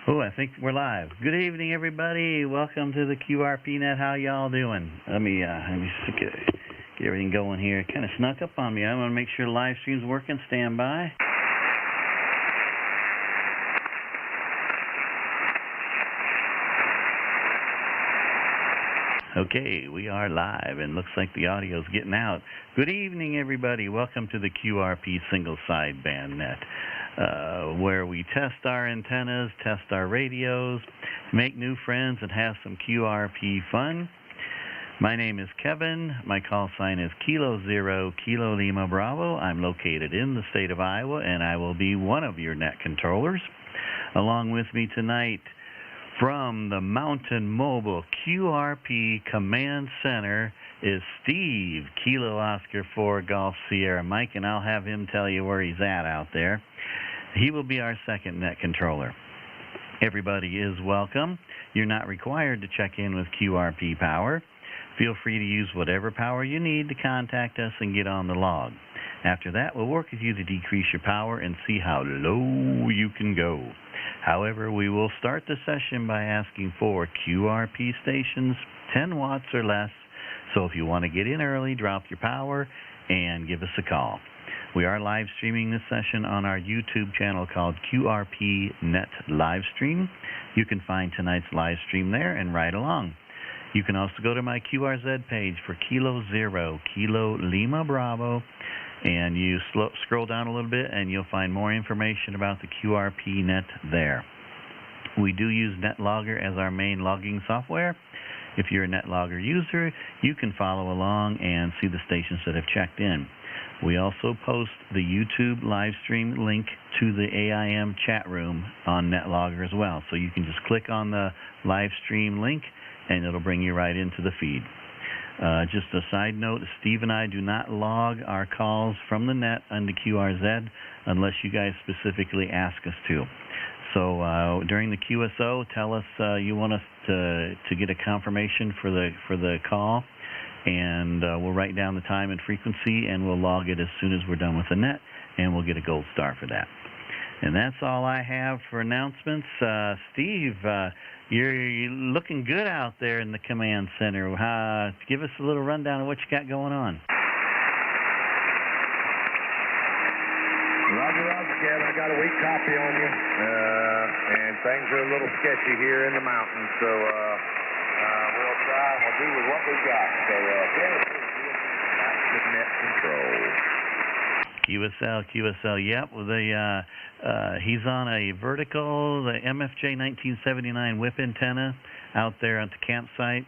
Oh, I think we're live. Good evening, everybody. Welcome to the QRP Net. How y'all doing? Let me get everything going here. It kind of snuck up on me. I want to make sure the live stream's working. Stand by. Okay, we are live, and looks like the audio's getting out. Good evening, everybody. Welcome to the QRP Single Sideband Net, where we test our antennas, test our radios, make new friends, and have some QRP fun. My name is Kevin. My call sign is Kilo Zero, Kilo Lima Bravo. I'm located in the state of Iowa, and I will be one of your net controllers. Along with me tonight, from the Mountain Mobile QRP Command Center is Steve, Kilo Oscar 4 Golf Sierra Mike, and I'll have him tell you where he's at out there. He will be our second net controller. Everybody is welcome. You're not required to check in with QRP power. Feel free to use whatever power you need to contact us and get on the log. After that, we'll work with you to decrease your power and see how low you can go. However, we will start the session by asking for QRP stations, 10 watts or less. So if you want to get in early, drop your power and give us a call. We are live streaming this session on our YouTube channel called QRP Net LiveStream. You can find tonight's live stream there and ride along. You can also go to my QRZ page for Kilo Zero, Kilo Lima Bravo, and you scroll down a little bit and you'll find more information about the QRP Net there. We do use NetLogger as our main logging software. If you're a NetLogger user, you can follow along and see the stations that have checked in. We also post the YouTube live stream link to the AIM chat room on NetLogger as well. So you can just click on the live stream link and it'll bring you right into the feed. Just a side note, Steve and I do not log our calls from the net onto QRZ unless you guys specifically ask us to. So during the QSO, tell us you want us to get a confirmation for the call, and we'll write down the time and frequency, and we'll log it as soon as we're done with the net, and we'll get a gold star for that. And that's all I have for announcements. Steve, you're looking good out there in the command center. Give us a little rundown of what you got going on. Roger, Kevin. I got a weak copy on you, and things are a little sketchy here in the mountains, so we'll try and we'll do with what we got. So, net control. QSL, yep. He's on a vertical, the MFJ 1979 whip antenna out there at the campsite,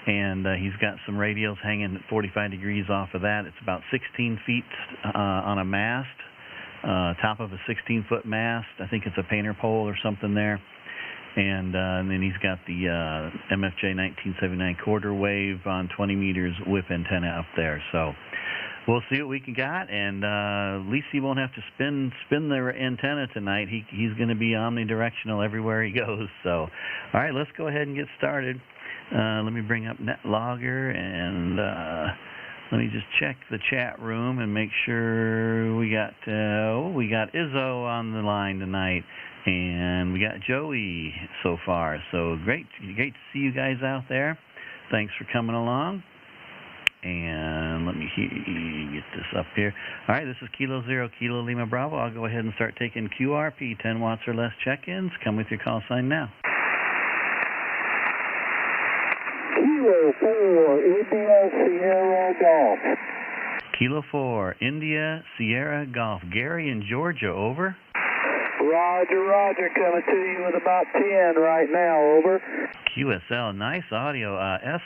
and he's got some radios hanging at 45 degrees off of that. It's about 16 feet on a mast, top of a 16-foot mast. I think it's a painter pole or something there. And then he's got the MFJ 1979 quarter wave on 20 meters whip antenna up there. So we'll see what we can got, and at least he won't have to spin the antenna tonight. He's going to be omnidirectional everywhere he goes. So, all right, let's go ahead and get started. Let me bring up NetLogger, and let me just check the chat room and make sure we got Izzo on the line tonight, and we got Joey so far. So great to see you guys out there. Thanks for coming along. And let me get this up here. All right, this is Kilo Zero, Kilo Lima Bravo. I'll go ahead and start taking QRP 10 watts or less check-ins. Come with your call sign now. Kilo 4, India, Sierra Golf. Kilo 4, India, Sierra Golf. Gary in Georgia, over. Roger, coming to you with about 10 right now, over. QSL, nice audio.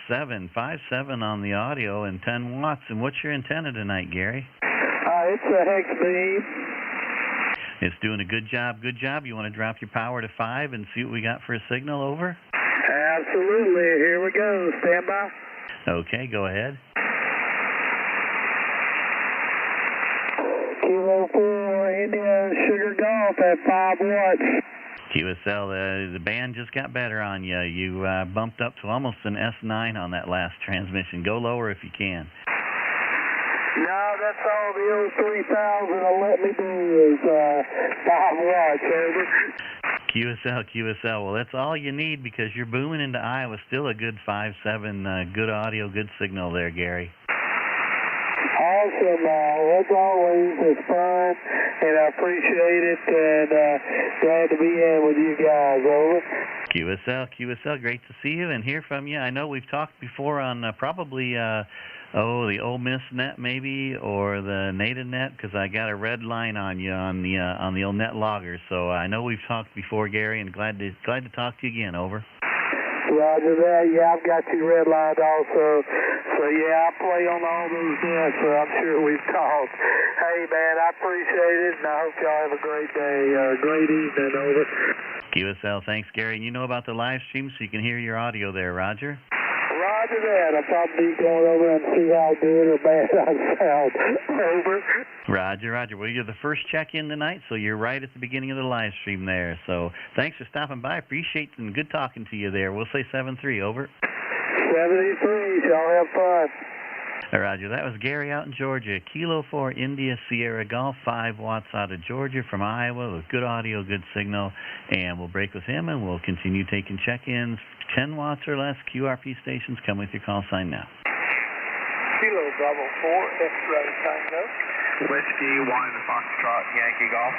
S757 on the audio and 10 watts. And what's your antenna tonight, Gary? It's a hex beam. It's doing a good job. You want to drop your power to 5 and see what we got for a signal, over? Absolutely. Here we go. Stand by. Okay, go ahead. Kilo 4, India, Sugar Golf at 5 watts. QSL, the band just got better on you. You bumped up to almost an S9 on that last transmission. Go lower if you can. No, that's all the old 3000 will let me do is 5 watts, over. QSL. Well, that's all you need because you're booming into Iowa. Still a good 5.7, good audio, good signal there, Gary. Awesome. As always, it's fun, and I appreciate it, and glad to be in with you guys. Over. QSL, great to see you and hear from you. I know we've talked before on probably the Ole Miss net maybe, or the native net, because I got a red line on you on the old net logger. So I know we've talked before, Gary, and glad to talk to you again. Over. Roger that. Yeah, I've got you redlined also. So yeah, I play on all those nets, so I'm sure we've talked. Hey man, I appreciate it, and I hope y'all have a great day or a great evening. Over. QSL, thanks, Gary. And you know about the live stream, so you can hear your audio there, Roger. Roger that. I'll probably be going over and see how good or bad I sound. Over. Roger. Well, you're the first check-in tonight, so you're right at the beginning of the live stream there. So thanks for stopping by. Appreciate it, and good talking to you there. We'll say 7-3, over. 73. Y'all have fun. Roger. That was Gary out in Georgia. Kilo 4 India Sierra Golf, 5 watts out of Georgia from Iowa with good audio, good signal. And we'll break with him, and we'll continue taking check-ins. 10 watts or less, QRP stations. Come with your call sign now. Kilo Bravo 4, X-ray Tango. Whiskey 1, Foxtrot, Yankee Golf.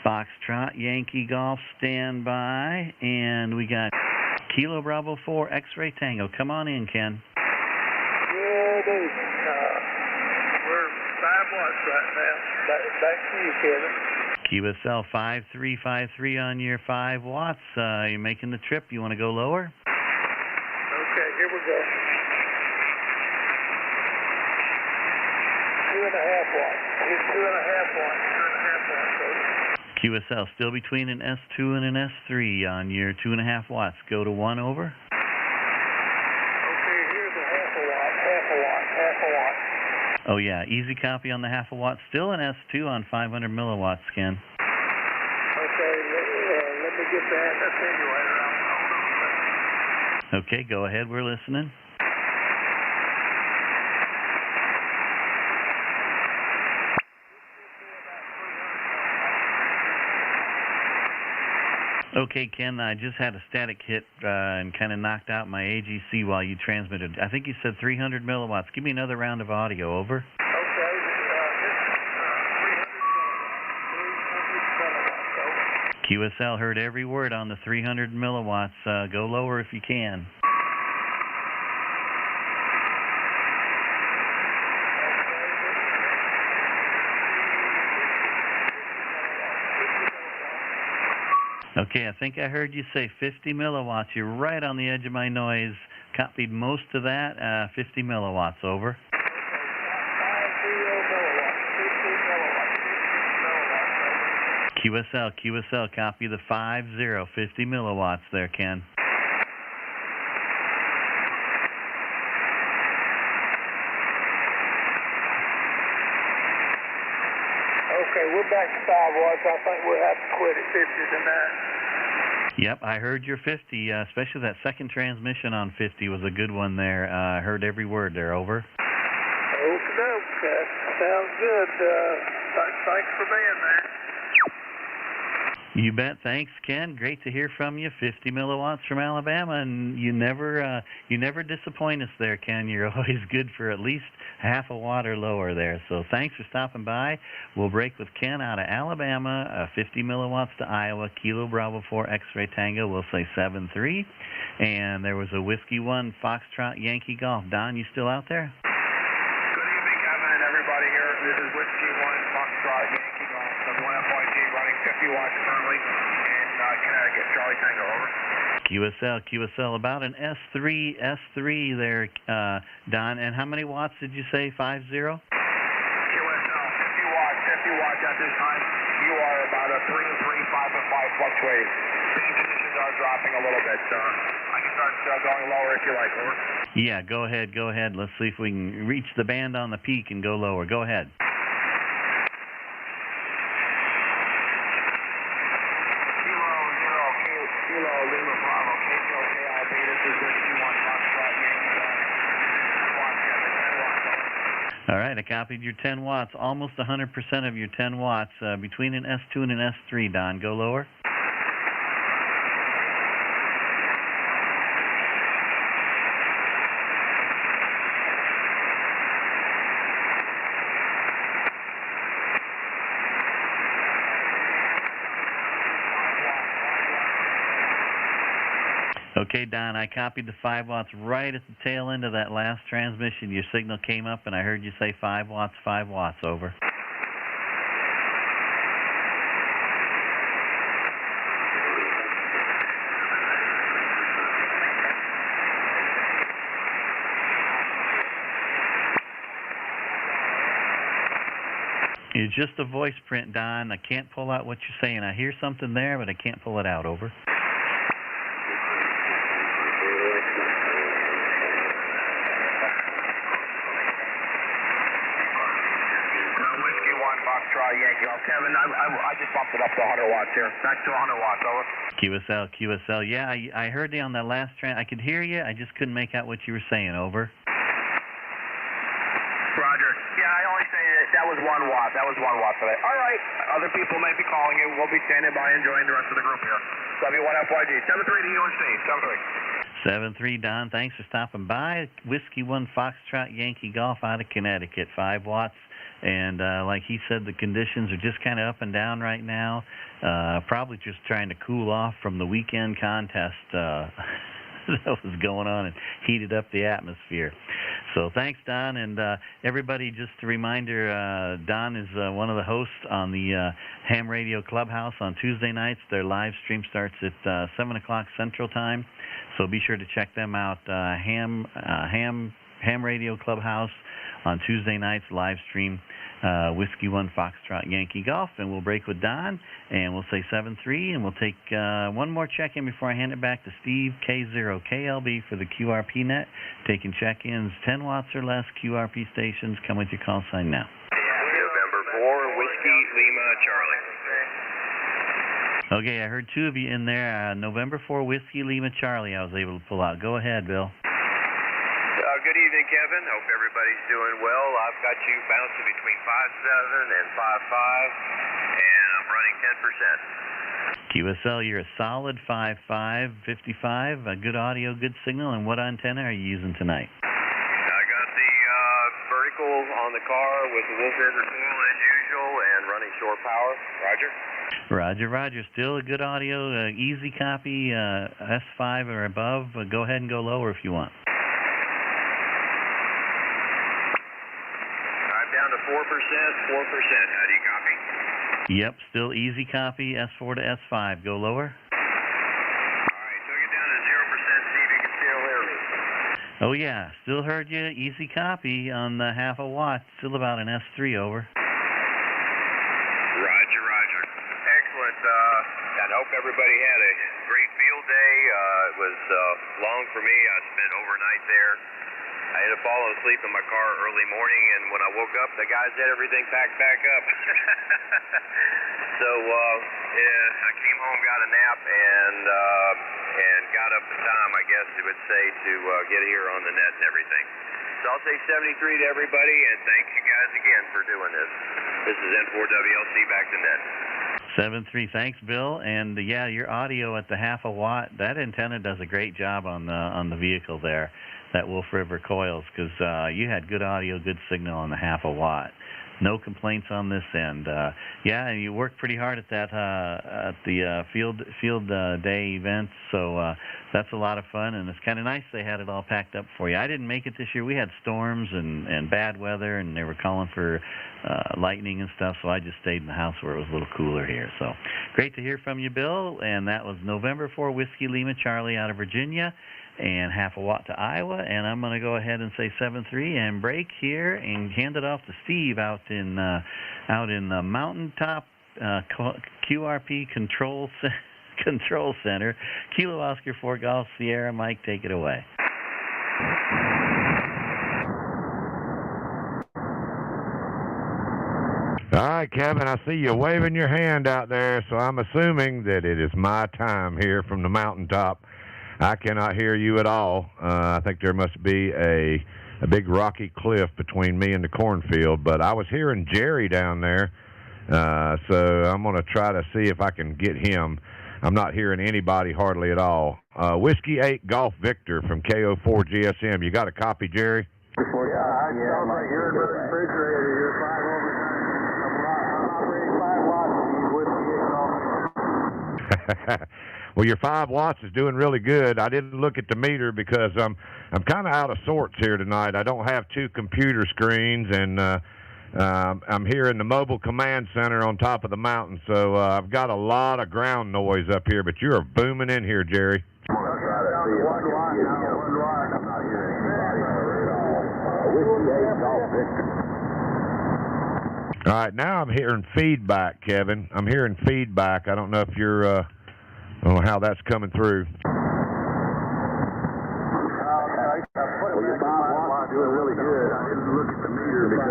Foxtrot, Yankee Golf, stand by. And we got Kilo Bravo 4, X-ray Tango. Come on in, Ken. Yeah, dude. We're 5 watts right now. Back to you, Kevin. QSL 5353 on your 5 watts. You're making the trip. You want to go lower? Okay, here we go. 2.5 watts. Here's 2.5 watts. 2.5 watts. QSL still between an S2 and an S3 on your 2.5 watts. Go to 1, over. Okay, here's a half a watt. Oh, yeah, easy copy on the half a watt. Still an S2 on 500 milliwatts, Ken. Okay, let me get that attenuator. Okay, go ahead. We're listening. Okay, Ken, I just had a static hit and kind of knocked out my AGC while you transmitted. I think you said 300 milliwatts. Give me another round of audio, over. Okay, 300 milliwatts. QSL heard every word on the 300 milliwatts. Go lower if you can. Okay, I think I heard you say 50 milliwatts. You're right on the edge of my noise. Copied most of that. 50 milliwatts, over. 50 milliwatts. QSL, copy the 50 milliwatts there, Ken. Okay, we're back to 5 watts. I think we'll have to quit at 50 tonight. Yep, I heard your 50, especially that second transmission on 50 was a good one there. I heard every word there, over. Okay, sounds good. Thanks for being there. You bet. Thanks, Ken. Great to hear from you. 50 milliwatts from Alabama, and you never disappoint us there, Ken. You're always good for at least half a watt or lower there. So thanks for stopping by. We'll break with Ken out of Alabama. 50 milliwatts to Iowa. Kilo Bravo 4 X-ray Tango. We'll say 7-3. And there was a Whiskey 1 Foxtrot Yankee Golf. Don, you still out there? Good evening, Kevin, and everybody here. This is Whiskey 1 Foxtrot Yankee Golf. 1FYG running 50 watts currently in Connecticut. Charlie Tango, over. QSL, about an S3 there, Don. And how many watts did you say? 50? QSL, 50 watts at this time. You are about a 3 and 3, 5 and 5 fluctuating. Speed conditions are dropping a little bit. I can start going lower if you like, over. Yeah, go ahead. Let's see if we can reach the band on the peak and go lower. Go ahead. Kilo Lima Bravo, KPO KRP, this is Whiskey 1 Foxtrot Yankee Golf. All right, I copied your 10 watts, almost 100% of your 10 watts, between an S2 and an S3, Don. Go lower. Okay, Okay, Don, I copied the 5 watts right at the tail end of that last transmission. Your signal came up, and I heard you say 5 watts, 5 watts, over. It's just a voice print, Don. I can't pull out what you're saying. I hear something there, but I can't pull it out, over. Yankee. Kevin, I just bumped it up to 100 watts here. Back to 100 watts, over. QSL. Yeah, I heard you on that last I could hear you. I just couldn't make out what you were saying, over. Roger. Yeah, I only say that was 1 watt. That was 1 watt today. All right. Other people may be calling you. We'll be standing by enjoying the rest of the group here. W1FYG. 73 to UNC. 73. 73, Don. Thanks for stopping by. Whiskey 1 Foxtrot Yankee Golf out of Connecticut. 5 watts. And like he said, the conditions are just kind of up and down right now. Probably just trying to cool off from the weekend contest that was going on and heated up the atmosphere. So thanks, Don. And everybody, just a reminder, Don is one of the hosts on the Ham Radio Clubhouse on Tuesday nights. Their live stream starts at 7 o'clock Central Time. So be sure to check them out. Ham Radio Clubhouse on Tuesday nights, live stream, Whiskey 1 Foxtrot Yankee Golf, and we'll break with Don, and we'll say 7-3, and we'll take one more check-in before I hand it back to Steve, K0KLB for the QRP Net, taking check-ins 10 watts or less, QRP stations. Come with your call sign now. November 4, Whiskey Lima Charlie. Okay, I heard 2 of you in there. November 4, Whiskey Lima Charlie I was able to pull out. Go ahead, Bill. Good evening, Kevin. Hope everybody's doing well. I've got you bouncing between 5.7 and 5.5, and I'm running 10%. QSL, you're a solid 5.5, 55, good audio, good signal. And what antenna are you using tonight? I got the vertical on the car with the Wolf River coil as usual and running shore power. Roger? Roger. Still a good audio, easy copy, S5 or above. Go ahead and go lower if you want. Down to 4%. How do you copy? Yep, still easy copy, S4 to S5. Go lower. All right, took it down to 0%. See if you can still hear me. Oh, yeah, still heard you. Easy copy on the half a watt. Still about an S3, over. Roger. Excellent. I hope everybody had a great field day. It was long for me. I spent overnight there. I ended up falling asleep in my car early morning, and when I woke up, the guys had everything packed back up. So, I came home, got a nap, and got up in time, I guess you would say, to get here on the net and everything. So I'll say 73 to everybody, and thanks you guys again for doing this. This is N4WLC back to net. 7-3, thanks, Bill. And yeah, your audio at the half a watt, that antenna does a great job on the vehicle there, that Wolf River coils, because you had good audio, good signal on the half a watt. No complaints on this end. Yeah, and you worked pretty hard at that at the field day event, so that's a lot of fun, and it's kind of nice they had it all packed up for you. I didn't make it this year. We had storms and bad weather, and they were calling for lightning and stuff, so I just stayed in the house where it was a little cooler here. So great to hear from you, Bill, and that was November 4, Whiskey Lima Charlie out of Virginia, and half a watt to Iowa. And I'm going to go ahead and say 7-3 and break here and hand it off to Steve out in the Mountaintop QRP Control Center. Kilo Oscar 4 Golf Sierra. Mike, take it away. All right, Kevin, I see you waving your hand out there, so I'm assuming that it is my time here from the mountaintop. I cannot hear you at all. I think there must be a big rocky cliff between me and the cornfield, but I was hearing Jerry down there, so I'm going to try to see if I can get him. I'm not hearing anybody hardly at all. Whiskey 8 Golf Victor from KO4 GSM. You got a copy, Jerry? Yeah, I sounds like you're in the refrigerator. You're 5 overtime. I'm operating 5 watts. Whiskey 8 Golf. Well, your 5 watts is doing really good. I didn't look at the meter because I'm kind of out of sorts here tonight. I don't have 2 computer screens, and I'm here in the mobile command center on top of the mountain, so I've got a lot of ground noise up here, but you are booming in here, Jerry. All right, now I'm hearing feedback, Kevin. I'm hearing feedback. I don't know if you're, I don't know how that's coming through. Well, your 5 watts doing really good. I didn't look at the meter because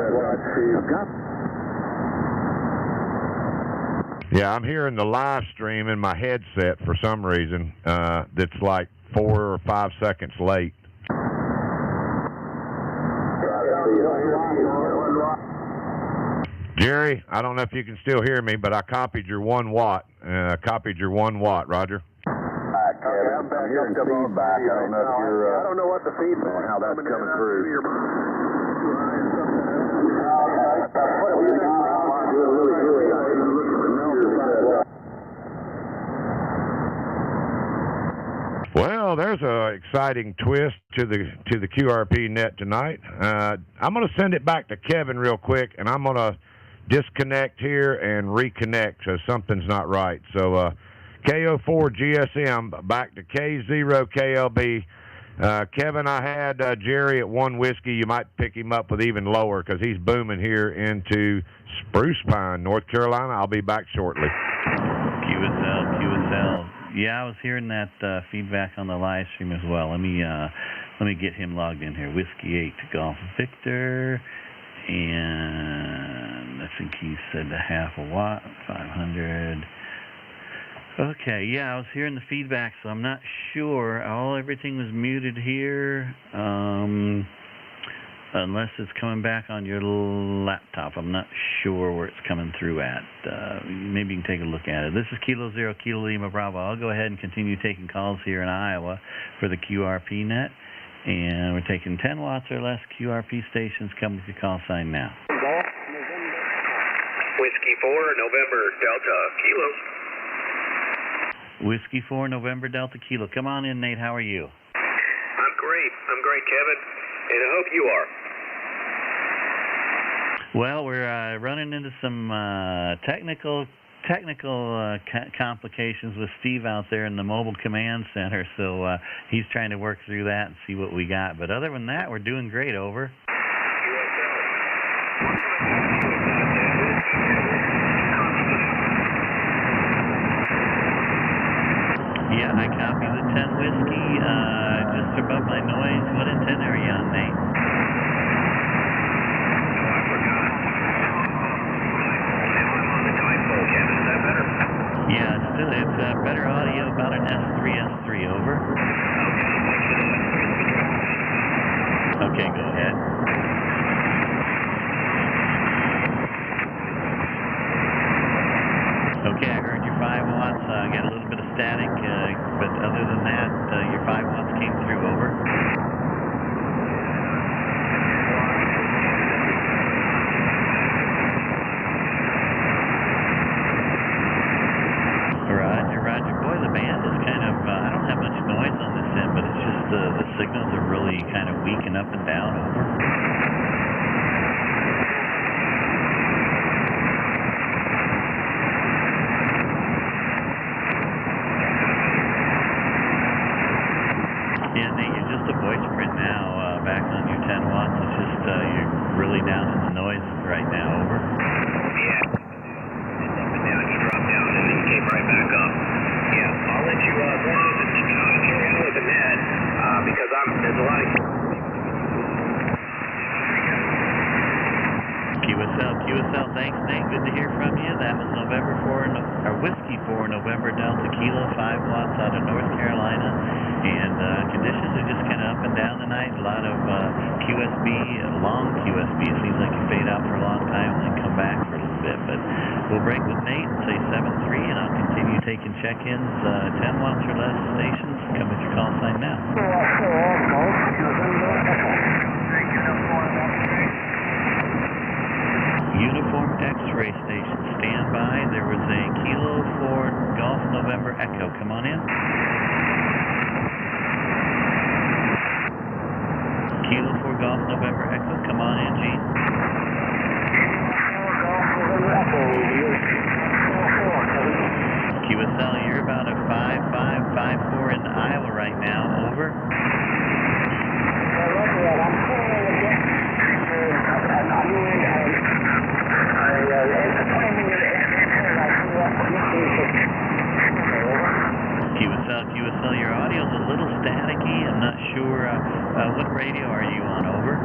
Yeah, I'm hearing the live stream in my headset for some reason. That's like 4 or 5 seconds late. Jerry, I don't know if you can still hear me, but I copied your 1 watt. Copied your 1 watt, Roger. I'm hearing feedback. I don't know if you're. I don't know what the feedback. How that's coming through. Well, there's an exciting twist to the QRP Net tonight. I'm going to send it back to Kevin real quick, and I'm going to disconnect here and reconnect, so something's not right. So KO4 GSM back to K0 KLB. Kevin, I had Jerry at 1 whiskey. You might pick him up with even lower because he's booming here into Spruce Pine, North Carolina. I'll be back shortly. QSL. Yeah, I was hearing that feedback on the live stream as well. Let me get him logged in here. Whiskey 8 to Golf Victor, and I think he said a half a watt, 500. Okay, yeah, I was hearing the feedback, so I'm not sure. Everything was muted here, unless it's coming back on your laptop. I'm not sure where it's coming through at. Maybe you can take a look at it. This is Kilo 0, Kilo Lima Bravo. I'll go ahead and continue taking calls here in Iowa for the QRP Net, and we're taking 10 watts or less QRP stations. Come with your call sign now. Whiskey 4, November, Delta, Kilo. Whiskey 4, November, Delta, Kilo. Come on in, Nate. How are you? I'm great, Kevin, and I hope you are. Well, we're running into some technical complications with Steve out there in the mobile command center, so he's trying to work through that and see what we got. But other than that, we're doing great. Over. Yeah, I copy the 10 whiskey, just above my noise. What antenna are you on, Nate? Yeah, it's better audio, about an S3, over. Okay, go ahead. Okay, I heard your 5 watts. I got a little bit of static, but other than that, your 5 watts came through. Over. Roger. Boy, the band is kind of, I don't have much noise on this end, but it's just the signals are really kind of weak and up and down. Over. Yeah, Nate, you're just a voice print now, back on your 10 watts. It's just, you're really down in the noise right now. Over. Yeah. It's up and down. You dropped down and then came right back up. Yeah, I'll let you carry on with the net, because there's a lot of... QSL, thanks, Nate. Good to hear from you. That was Whiskey 4, November, Delta, Kilo, 5 watts out of North Carolina. And conditions are just kind of up and down tonight. A lot of QSB, long QSB. It seems like you fade out for a long time and then come back for a little bit. But we'll break with Nate and say 7-3, and I'll continue taking check-ins. 10 watts or less stations. Come with your call sign now. Uniform X-ray station, stand by. There was a Kilo 4 Golf November Echo, come on in. Kilo 4 Golf November Echo, come on in, Gene. QSL, you're about a 5554 in Iowa right now, over. QSL, your audio's a little staticky. I'm not sure. What radio are you on, over?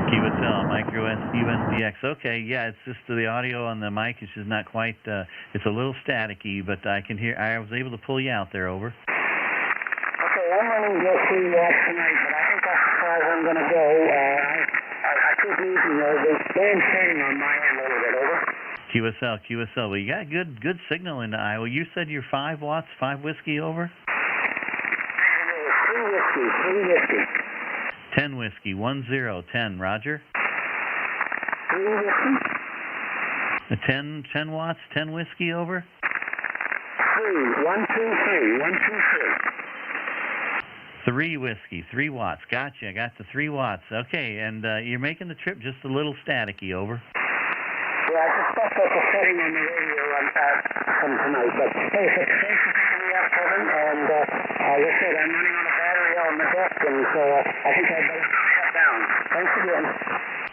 QSL, micro UNDX. Okay, yeah, it's just the audio on the mic is just not quite, it's a little staticky, but I can hear, I was able to pull you out there, over. Okay, I'm running just 3 watts tonight, but I think that's as far as I'm going to go. I keep losing the band setting on my end a little bit, over. QSL, well, you got good signal into Iowa. You said you're 5 watts, 5 whiskey, over? 3 whiskey. 10 whiskey, 10, Roger. 3 whiskey. 10 watts, 10 whiskey, over? 3, 1, 2, 3, 1, 2, 3. 3 whiskey, 3 watts. Gotcha, I got the 3 watts. Okay, and you're making the trip just a little staticky, over? Yeah, I suspect that's a setting on the radio from tonight, but hey, thanks for picking me up, Kevin, and as I said, I'm running on a battery on the deck, and so I think I'd better shut down. Thanks again.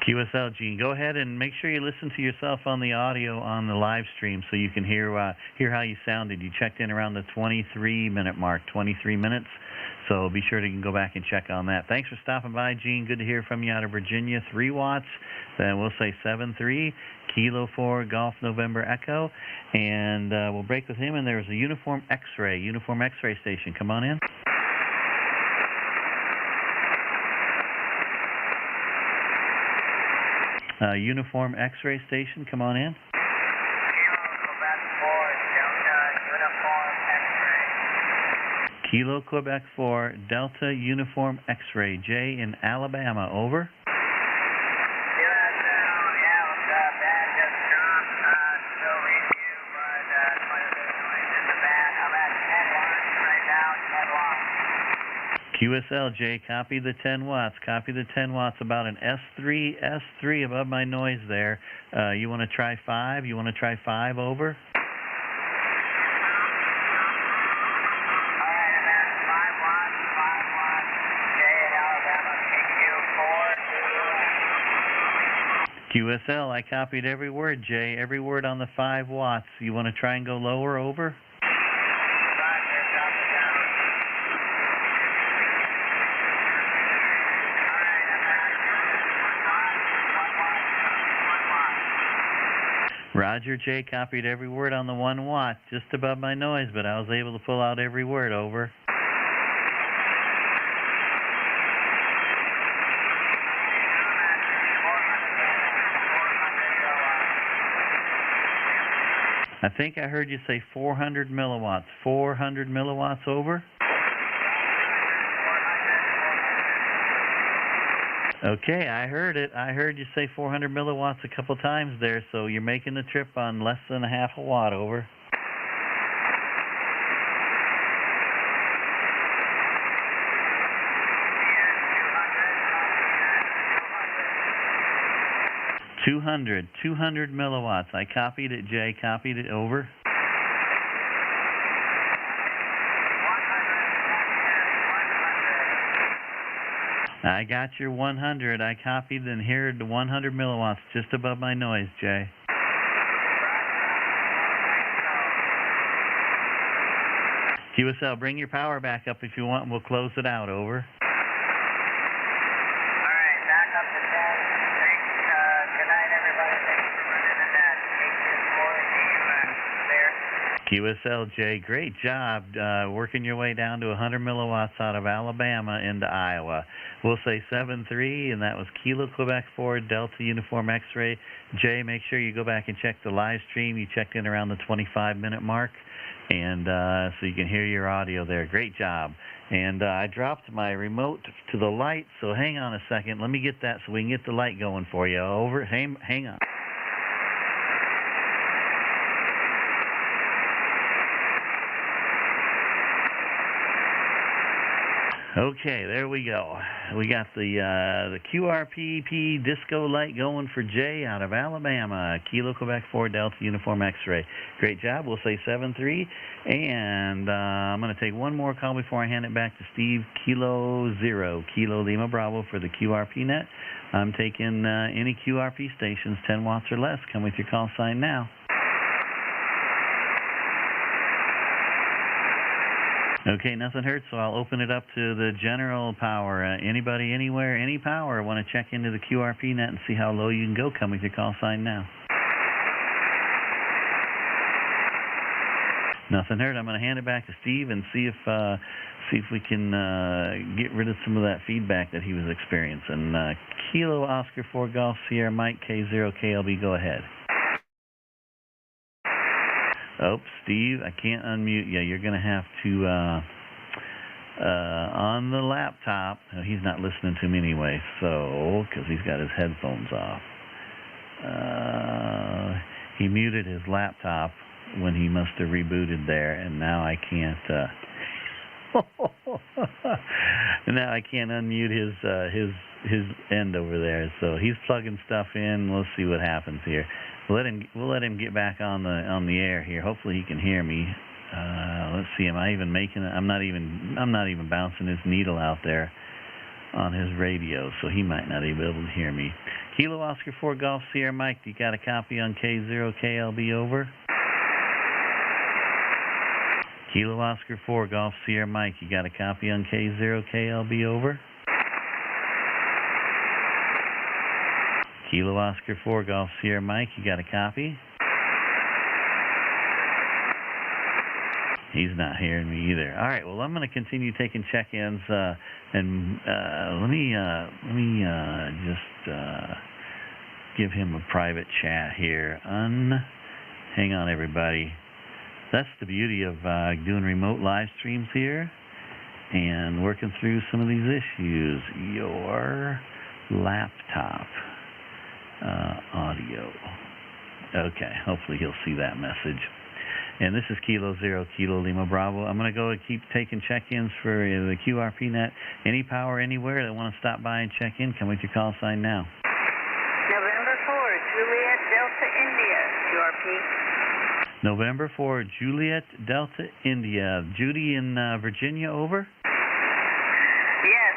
QSL, Gene, go ahead and make sure you listen to yourself on the audio on the live stream so you can hear how you sounded. You checked in around the 23-minute mark, 23 minutes. So be sure to go back and check on that. Thanks for stopping by, Gene. Good to hear from you out of Virginia. 3 watts. Then we'll say 7-3, Kilo 4 Golf November Echo. And we'll break with him. And there's a Uniform X-Ray station. Come on in. Uniform X-Ray station. Come on in. Kilo Quebec 4 Delta Uniform X-Ray, J in Alabama, over. QSL, J, copy the 10 watts. Copy the 10 watts, about an S3 above my noise there. You want to try 5? You want to try 5, over? QSL, I copied every word, Jay. Every word on the 5 watts. You want to try and go lower, over? Roger, Jay, copied every word on the 1 watt, just above my noise, but I was able to pull out every word, over. I think I heard you say 400 milliwatts. 400 milliwatts, over? Okay, I heard it. I heard you say 400 milliwatts a couple times there, so you're making the trip on less than a half a watt, over. $200 milliwatts. I copied it, Jay. Copied it, over. I got your 100. I copied and heard the 100 milliwatts just above my noise, Jay. QSL, bring your power back up if you want, and we'll close it out, over. QSL, Jay, great job working your way down to 100 milliwatts out of Alabama into Iowa. We'll say 7-3, and that was Kilo Quebec 4 Delta Uniform X-Ray. Jay, make sure you go back and check the live stream. You checked in around the 25-minute mark, and so you can hear your audio there. Great job. And I dropped my remote to the light, so hang on a second. Let me get that so we can get the light going for you. Over. Hang on. Okay, there we go. We got the QRP disco light going for Jay out of Alabama. Kilo Quebec 4 Delta Uniform X-ray. Great job. We'll say 7-3. And I'm going to take one more call before I hand it back to Steve. Kilo 0, Kilo Lima Bravo for the QRP Net. I'm taking any QRP stations, 10 watts or less. Come with your call sign now. Okay, nothing hurts, so I'll open it up to the general power. Anybody, anywhere, any power, want to check into the QRP net and see how low you can go? Come with your call sign now. Nothing hurt. I'm going to hand it back to Steve and see if we can get rid of some of that feedback that he was experiencing. Kilo Oscar 4 Golf Sierra Mike K0 KLB, go ahead. Oh, Steve, I can't unmute you. You're going to have to, on the laptop, he's not listening to me anyway, so, because he's got his headphones off. He muted his laptop when he must have rebooted there, and now I can't, now I can't unmute his end over there. So he's plugging stuff in. We'll see what happens here. We'll let him get back on the air here. Hopefully he can hear me. Let's see. Am I even making it? I'm not even bouncing his needle out there on his radio, so he might not even be able to hear me. Kilo Oscar 4 Golf Sierra Mike, you got a copy on K0 KLB, over? Kilo Oscar 4 Golf Sierra Mike, you got a copy on K0 KLB, over? Kilo Oscar 4 Golf Sierra Mike, you got a copy? He's not hearing me either. All right, well, I'm going to continue taking check-ins, and let me just give him a private chat here. Hang on, everybody. That's the beauty of doing remote live streams here and working through some of these issues. Your laptop audio. Okay, hopefully he'll see that message. And this is Kilo 0, Kilo Lima Bravo. I'm going to go and keep taking check-ins for the QRP Net. Any power anywhere that want to stop by and check in, come with your call sign now. November 4, Juliet Delta India, QRP. November 4, Juliet Delta India. Judy in Virginia, over? Yes,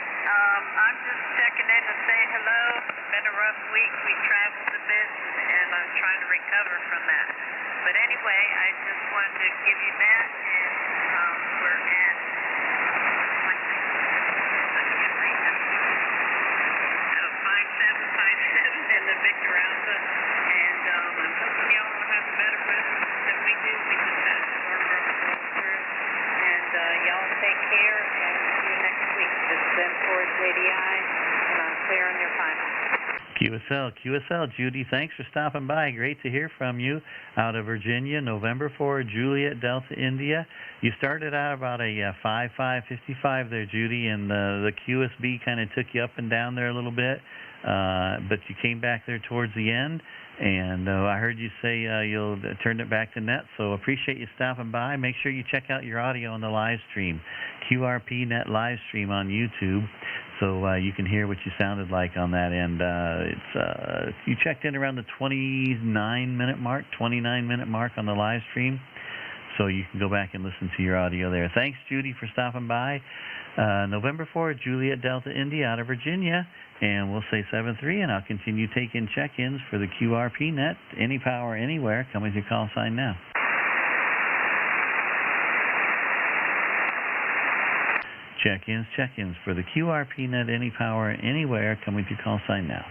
I'm just checking in to say hello. It's been a rough week. We traveled a bit, and I'm trying to recover from that. But anyway, I just wanted to give you that, and we're at 5757 in the Victor Alpha, and I'm hoping y'all will have a better weather than we do. We just had a storm roll through, and y'all take care, and see you next week. This has been Ford JDI, and I'm clear on your final. QSL, Judy, thanks for stopping by. Great to hear from you out of Virginia. November 4, Juliet Delta India. You started out about a 55 there, Judy, and the QSB kind of took you up and down there a little bit, but you came back there towards the end, and I heard you say you'll turn it back to net, so appreciate you stopping by. Make sure you check out your audio on the live stream, QRP Net live stream on YouTube, so you can hear what you sounded like on that end. You checked in around the 29-minute mark on the live stream, so you can go back and listen to your audio there. Thanks, Judy, for stopping by. November 4, Juliet Delta India out of Virginia, and we'll say 7-3, and I'll continue taking check-ins for the QRP Net. Any power, anywhere. Come with your call sign now. Check-ins for the QRP Net. Any power, anywhere. Come with your call sign now.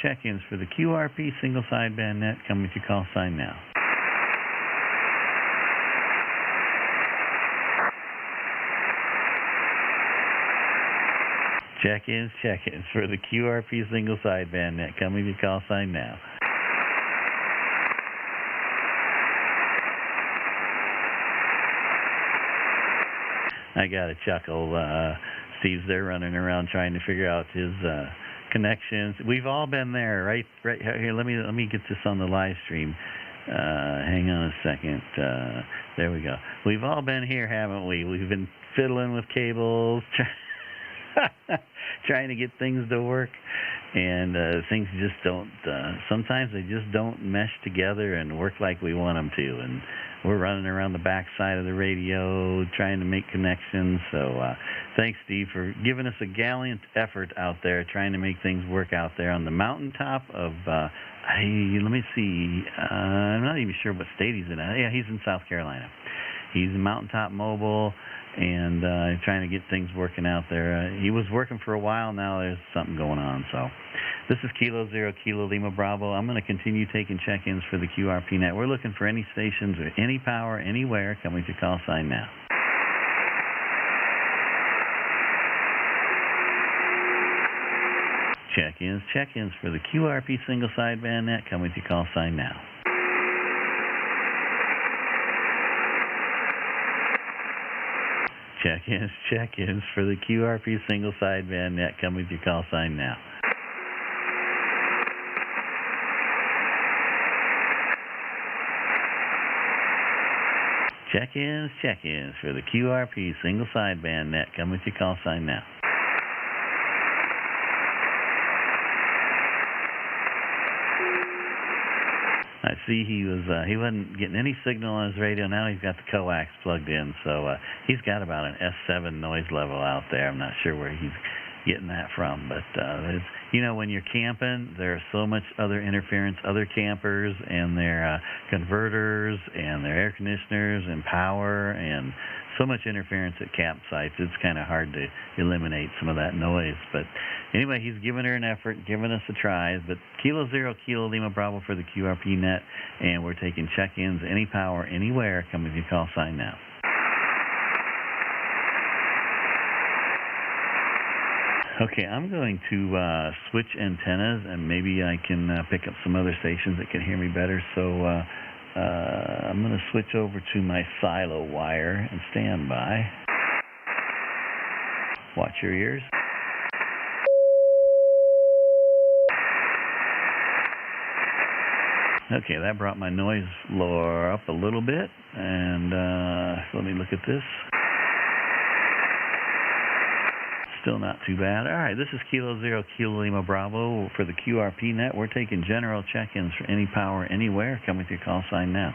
Check-ins for the QRP single sideband net. Come with your call sign now. Check-ins for the QRP single sideband net. Come with your call sign now. I got a chuckle. Steve's there running around trying to figure out his connections. We've all been there, right here. Let me get this on the live stream. Hang on a second. There we go. We've all been here, haven't we? We've been fiddling with cables, trying to get things to work, and things just don't. Sometimes they just don't mesh together and work like we want them to. And we're running around the back side of the radio trying to make connections. So thanks, Steve, for giving us a gallant effort out there trying to make things work out there on the mountaintop of. Let me see. I'm not even sure what state he's in. Yeah, he's in South Carolina. He's a mountaintop mobile and trying to get things working out there. He was working for a while. Now there's something going on. So this is Kilo 0 Kilo Lima Bravo. I'm going to continue taking check-ins for the QRP Net. We're looking for any stations or any power anywhere coming to call sign now. Check-ins for the QRP single sideband net coming to call sign now. Check-ins for the QRP single sideband net coming to call sign now. Check-ins for the QRP single sideband net coming to call sign now. I see he wasn't getting any signal on his radio. Now he's got the coax plugged in, so he's got about an S7 noise level out there. I'm not sure where he's getting that from, but when you're camping, there's so much other interference, other campers and their converters and their air conditioners and power and so much interference at campsites. It's kind of hard to eliminate some of that noise. But anyway, he's given her an effort, giving us a try. But Kilo 0 Kilo Lima Bravo for the QRP Net, and we're taking check-ins, any power, anywhere, coming to call sign now. Okay, I'm going to switch antennas, and maybe I can pick up some other stations that can hear me better. So I'm going to switch over to my silo wire and stand by. Watch your ears. Okay, that brought my noise lower up a little bit, and let me look at this. Still not too bad. All right, this is Kilo 0 Kilo Lima Bravo for the QRP Net. We're taking general check-ins for any power, anywhere, coming to your call sign now.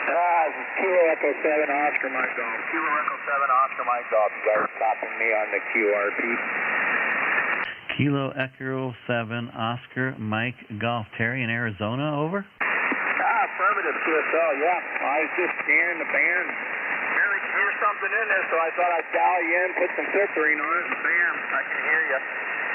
This is Kilo Echo 7 Oscar Mike Golf. Kilo Echo 7 Oscar Mike Golf. You guys are stopping me on the QRP. Kilo Echo 7 Oscar Mike Golf. Terry in Arizona, over? Affirmative, QSL, yeah. I was just scanning the band. Here's something in there, so I thought I'd dial you in, put some filtering on it, and bam, I can hear you.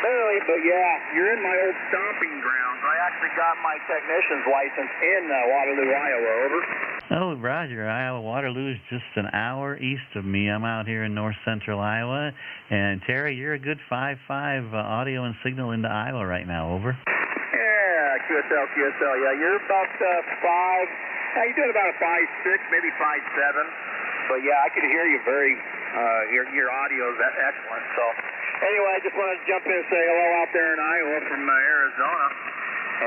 Barely, but yeah, you're in my old stomping grounds. I actually got my technician's license in Waterloo, Iowa, over. Oh, Roger. Iowa Waterloo is just an hour east of me. I'm out here in north central Iowa. And Terry, you're a good 5.5 audio and signal into Iowa right now, over. Yeah, QSL, yeah, you're about 5, you're doing about a 5.6, maybe 5.7. But yeah, I could hear you very, your audio is excellent. So anyway, I just wanted to jump in and say hello out there in Iowa from Arizona.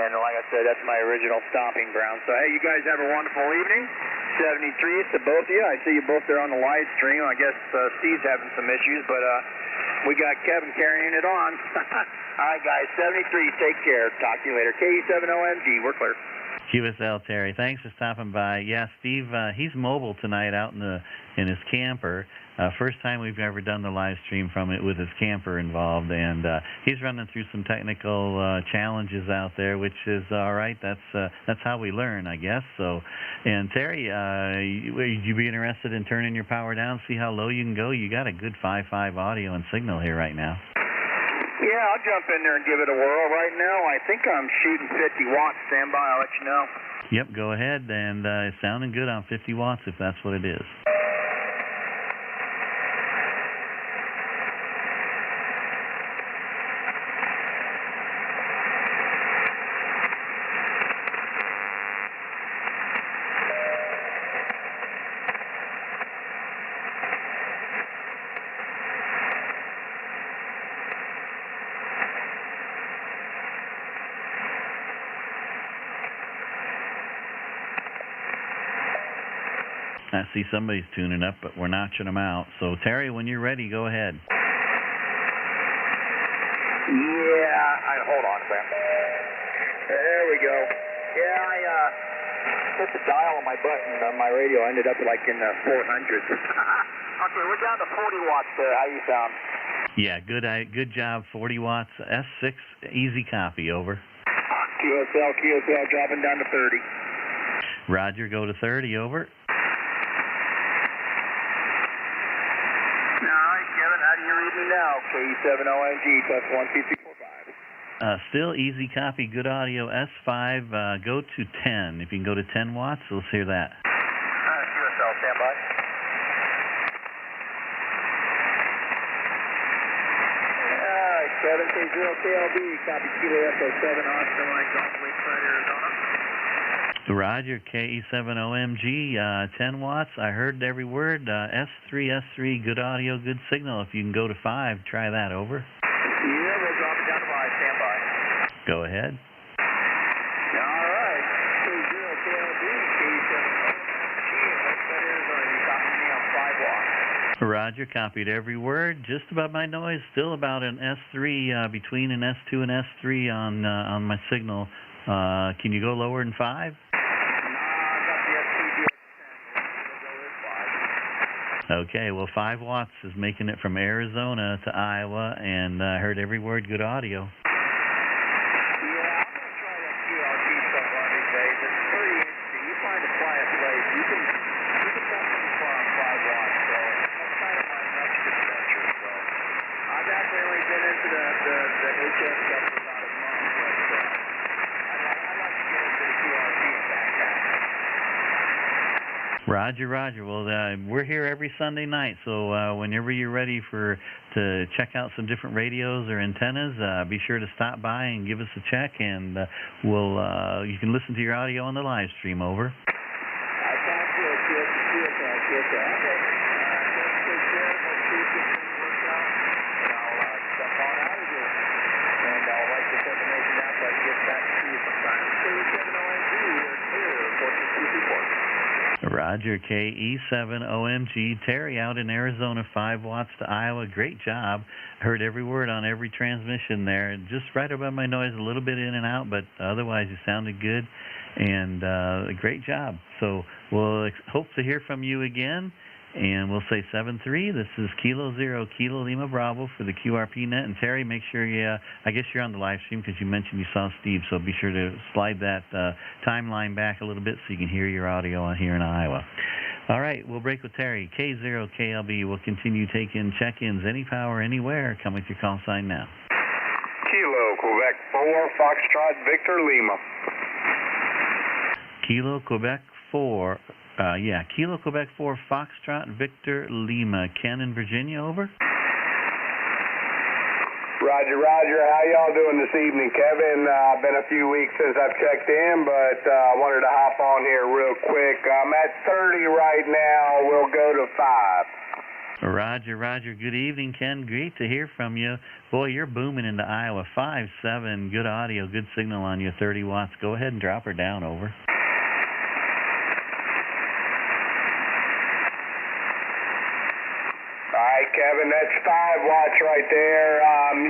And like I said, that's my original stomping ground. So hey, you guys have a wonderful evening. 73 to both of you. I see you both there on the live stream. I guess Steve's having some issues, but we got Kevin carrying it on. All right, guys, 73, take care. Talk to you later. KE7OMG, we're clear. QSL Terry, thanks for stopping by. Yeah, Steve, he's mobile tonight out in his camper. First time we've ever done the live stream from it with his camper involved, and he's running through some technical challenges out there, which is all right. That's how we learn, I guess. So, and Terry, would you be interested in turning your power down, see how low you can go? You got a good 5.5 audio and signal here right now. Yeah, I'll jump in there and give it a whirl. Right now, I think I'm shooting 50 watts. Stand by, I'll let you know. Yep, go ahead, and it's sounding good on 50 watts if that's what it is. I see somebody's tuning up, but we're notching them out. So, Terry, when you're ready, go ahead. Yeah, hold on, Sam. There we go. Yeah, I hit the dial on my button on my radio. Ended up like in the 400s. Okay, we're down to 40 watts there. How you sound? Yeah, good job. 40 watts. S6, easy copy. Over. QSL, dropping down to 30. Roger, go to 30. Over. All right, Kevin, how do you read me now? KE7OMG, test 1, 2, 3, 4, 5. Still easy copy, good audio. S5, go to 10. If you can go to 10 watts, let's hear that. QSL, stand by. 7K0KLB, copy Kilo Echo 7, Oscar line, Golf Lakeside, Arizona. Roger, KE7OMG, 10 watts. I heard every word. S3, good audio, good signal. If you can go to 5, try that. Over. Yeah, we'll drop it down to 5. Stand by. Go ahead. All right. K0KLB, KE7OMG, Lakeside, Arizona. You copy me on 5 watts. Roger, copied every word. Just above my noise. Still about an S3, between an S2 and S3 on my signal. Can you go lower than 5? Okay, well, 5 watts is making it from Arizona to Iowa, and I heard every word, good audio. Yeah, I'm going to try that QRP stuff one of these days. It's pretty interesting. You find a quiet place, you can definitely fly on 5 watts, so that's kind of my next adventure. So I've actually only been into the HS stuff for about a month, but I'd like to get into the QRP and back half. Roger. Well, we're here every Sunday night, so whenever you're ready to check out some different radios or antennas, be sure to stop by and give us a check, and you can listen to your audio on the live stream. Over. I sound good. QSL. Okay. Take care. Let's see if this thing works out, and I'll jump on out of here. And I'll write this information down so I can get back to you sometime. KE7OMG, we're clear. 14224. Roger, KE7OMG, Terry out in Arizona, 5 watts to Iowa. Great job. Heard every word on every transmission there. Just right above my noise, a little bit in and out, but otherwise you sounded good, and great job. So we'll hope to hear from you again, and we'll say 7-3. This is Kilo 0, Kilo Lima Bravo for the QRP Net. And Terry, make sure I guess you're on the live stream because you mentioned you saw Steve, so be sure to slide that timeline back a little bit so you can hear your audio on here in Iowa. All right, we'll break with Terry. K0KLB will continue taking check-ins, any power, anywhere. Come with your call sign now. Kilo, Quebec 4, Foxtrot, Victor, Lima. Kilo, Quebec 4. Kilo, Quebec 4, Foxtrot, Victor, Lima. Ken in Virginia, over. Roger. How y'all doing this evening, Kevin? Been a few weeks since I've checked in, but I wanted to hop on here real quick. I'm at 30 right now. We'll go to 5. Roger. Good evening, Ken. Great to hear from you. Boy, you're booming into Iowa. 5-7, good audio, good signal on you, 30 watts. Go ahead and drop her down, over. All right, Kevin, that's 5 watts right there.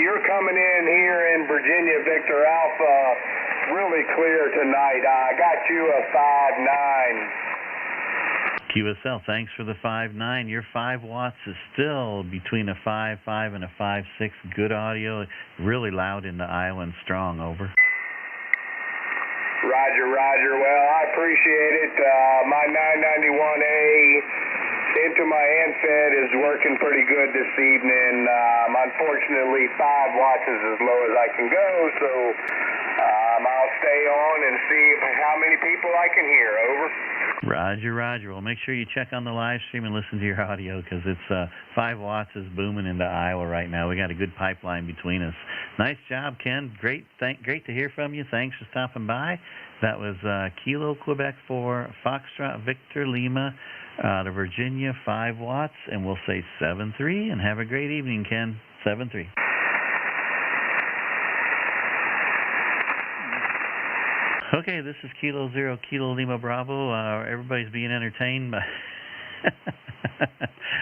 You're coming in here in Virginia, Victor Alpha, really clear tonight. I got you a 5-9. QSL, thanks for the 5-9. Your 5 watts is still between a 5-5 and a 5-6. Good audio, really loud in the Iowa and strong, over. Roger. Well, I appreciate it. My 991A into my handfed is working pretty good this evening. Unfortunately, 5 watts is as low as I can go, so I'll stay on and see how many people I can hear. Over. Roger. Well, make sure you check on the live stream and listen to your audio because it's 5 watts is booming into Iowa right now. We got a good pipeline between us. Nice job, Ken. Great to hear from you. Thanks for stopping by. That was Kilo, Quebec 4, Foxtrot, Victor, Lima, out of Virginia, 5 watts, and we'll say 7-3, and have a great evening, Ken. 7-3. Okay, this is Kilo 0, Kilo Lima Bravo. Everybody's being entertained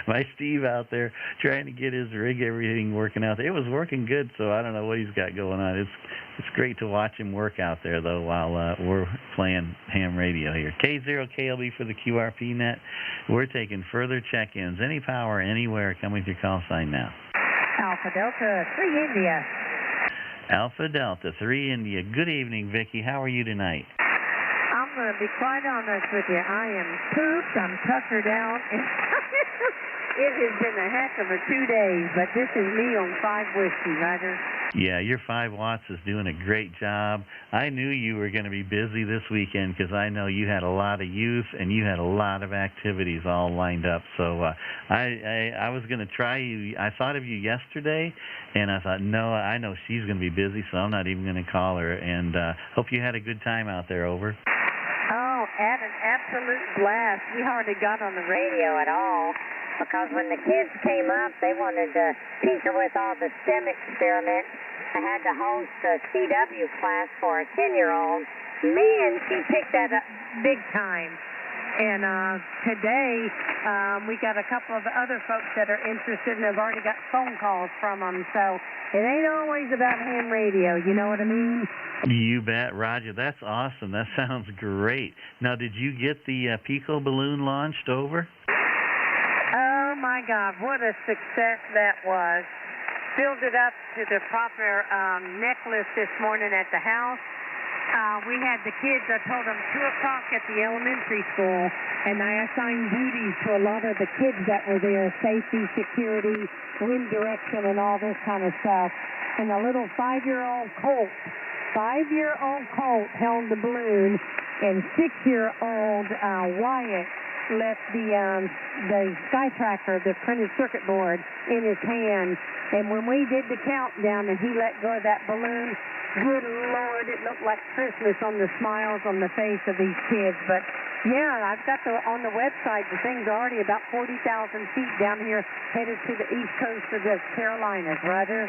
My Steve out there trying to get his rig, everything working out there. It was working good, so I don't know what he's got going on. It's great to watch him work out there, though, while we're playing ham radio here. K0KLB for the QRP Net. We're taking further check-ins. Any power, anywhere. Come with your call sign now. Alpha Delta 3 India. Alpha Delta 3 India. Good evening, Vicki. How are you tonight? I'm going to be quite honest with you. I am pooped. I'm tuckered out. It has been a heck of a 2 days, but this is me on 5 whiskey, Roger. Yeah, your 5 watts is doing a great job. I knew you were going to be busy this weekend because I know you had a lot of youth and you had a lot of activities all lined up. So I was going to try you. I thought of you yesterday, and I thought, no, I know she's going to be busy, so I'm not even going to call her. And hope you had a good time out there. Over. Oh, had an absolute blast. We hardly got on the radio at all. Because when the kids came up, they wanted to tinker with all the STEM experiments. I had to host a CW class for a 10-year-old. Man, she picked that up big time. And today, we got a couple of other folks that are interested, and I've already got phone calls from them. So it ain't always about ham radio, you know what I mean? You bet, Roger. That's awesome. That sounds great. Now, did you get the Pico balloon launched over? Oh, my God, what a success that was. Filled it up to the proper necklace this morning at the house. We had the kids, I told them 2 o'clock at the elementary school, and I assigned duties to a lot of the kids that were there, safety, security, wind direction, and all this kind of stuff. And a little 5-year-old Colt held the balloon, and 6-year-old Wyatt left the Sky Tracker, the printed circuit board, in his hand. And when we did the countdown and he let go of that balloon, good Lord, it looked like Christmas on the smiles on the face of these kids. But yeah, I've got on the website, the thing's already about 40,000 feet down here, headed to the east coast of the Carolinas, Roger.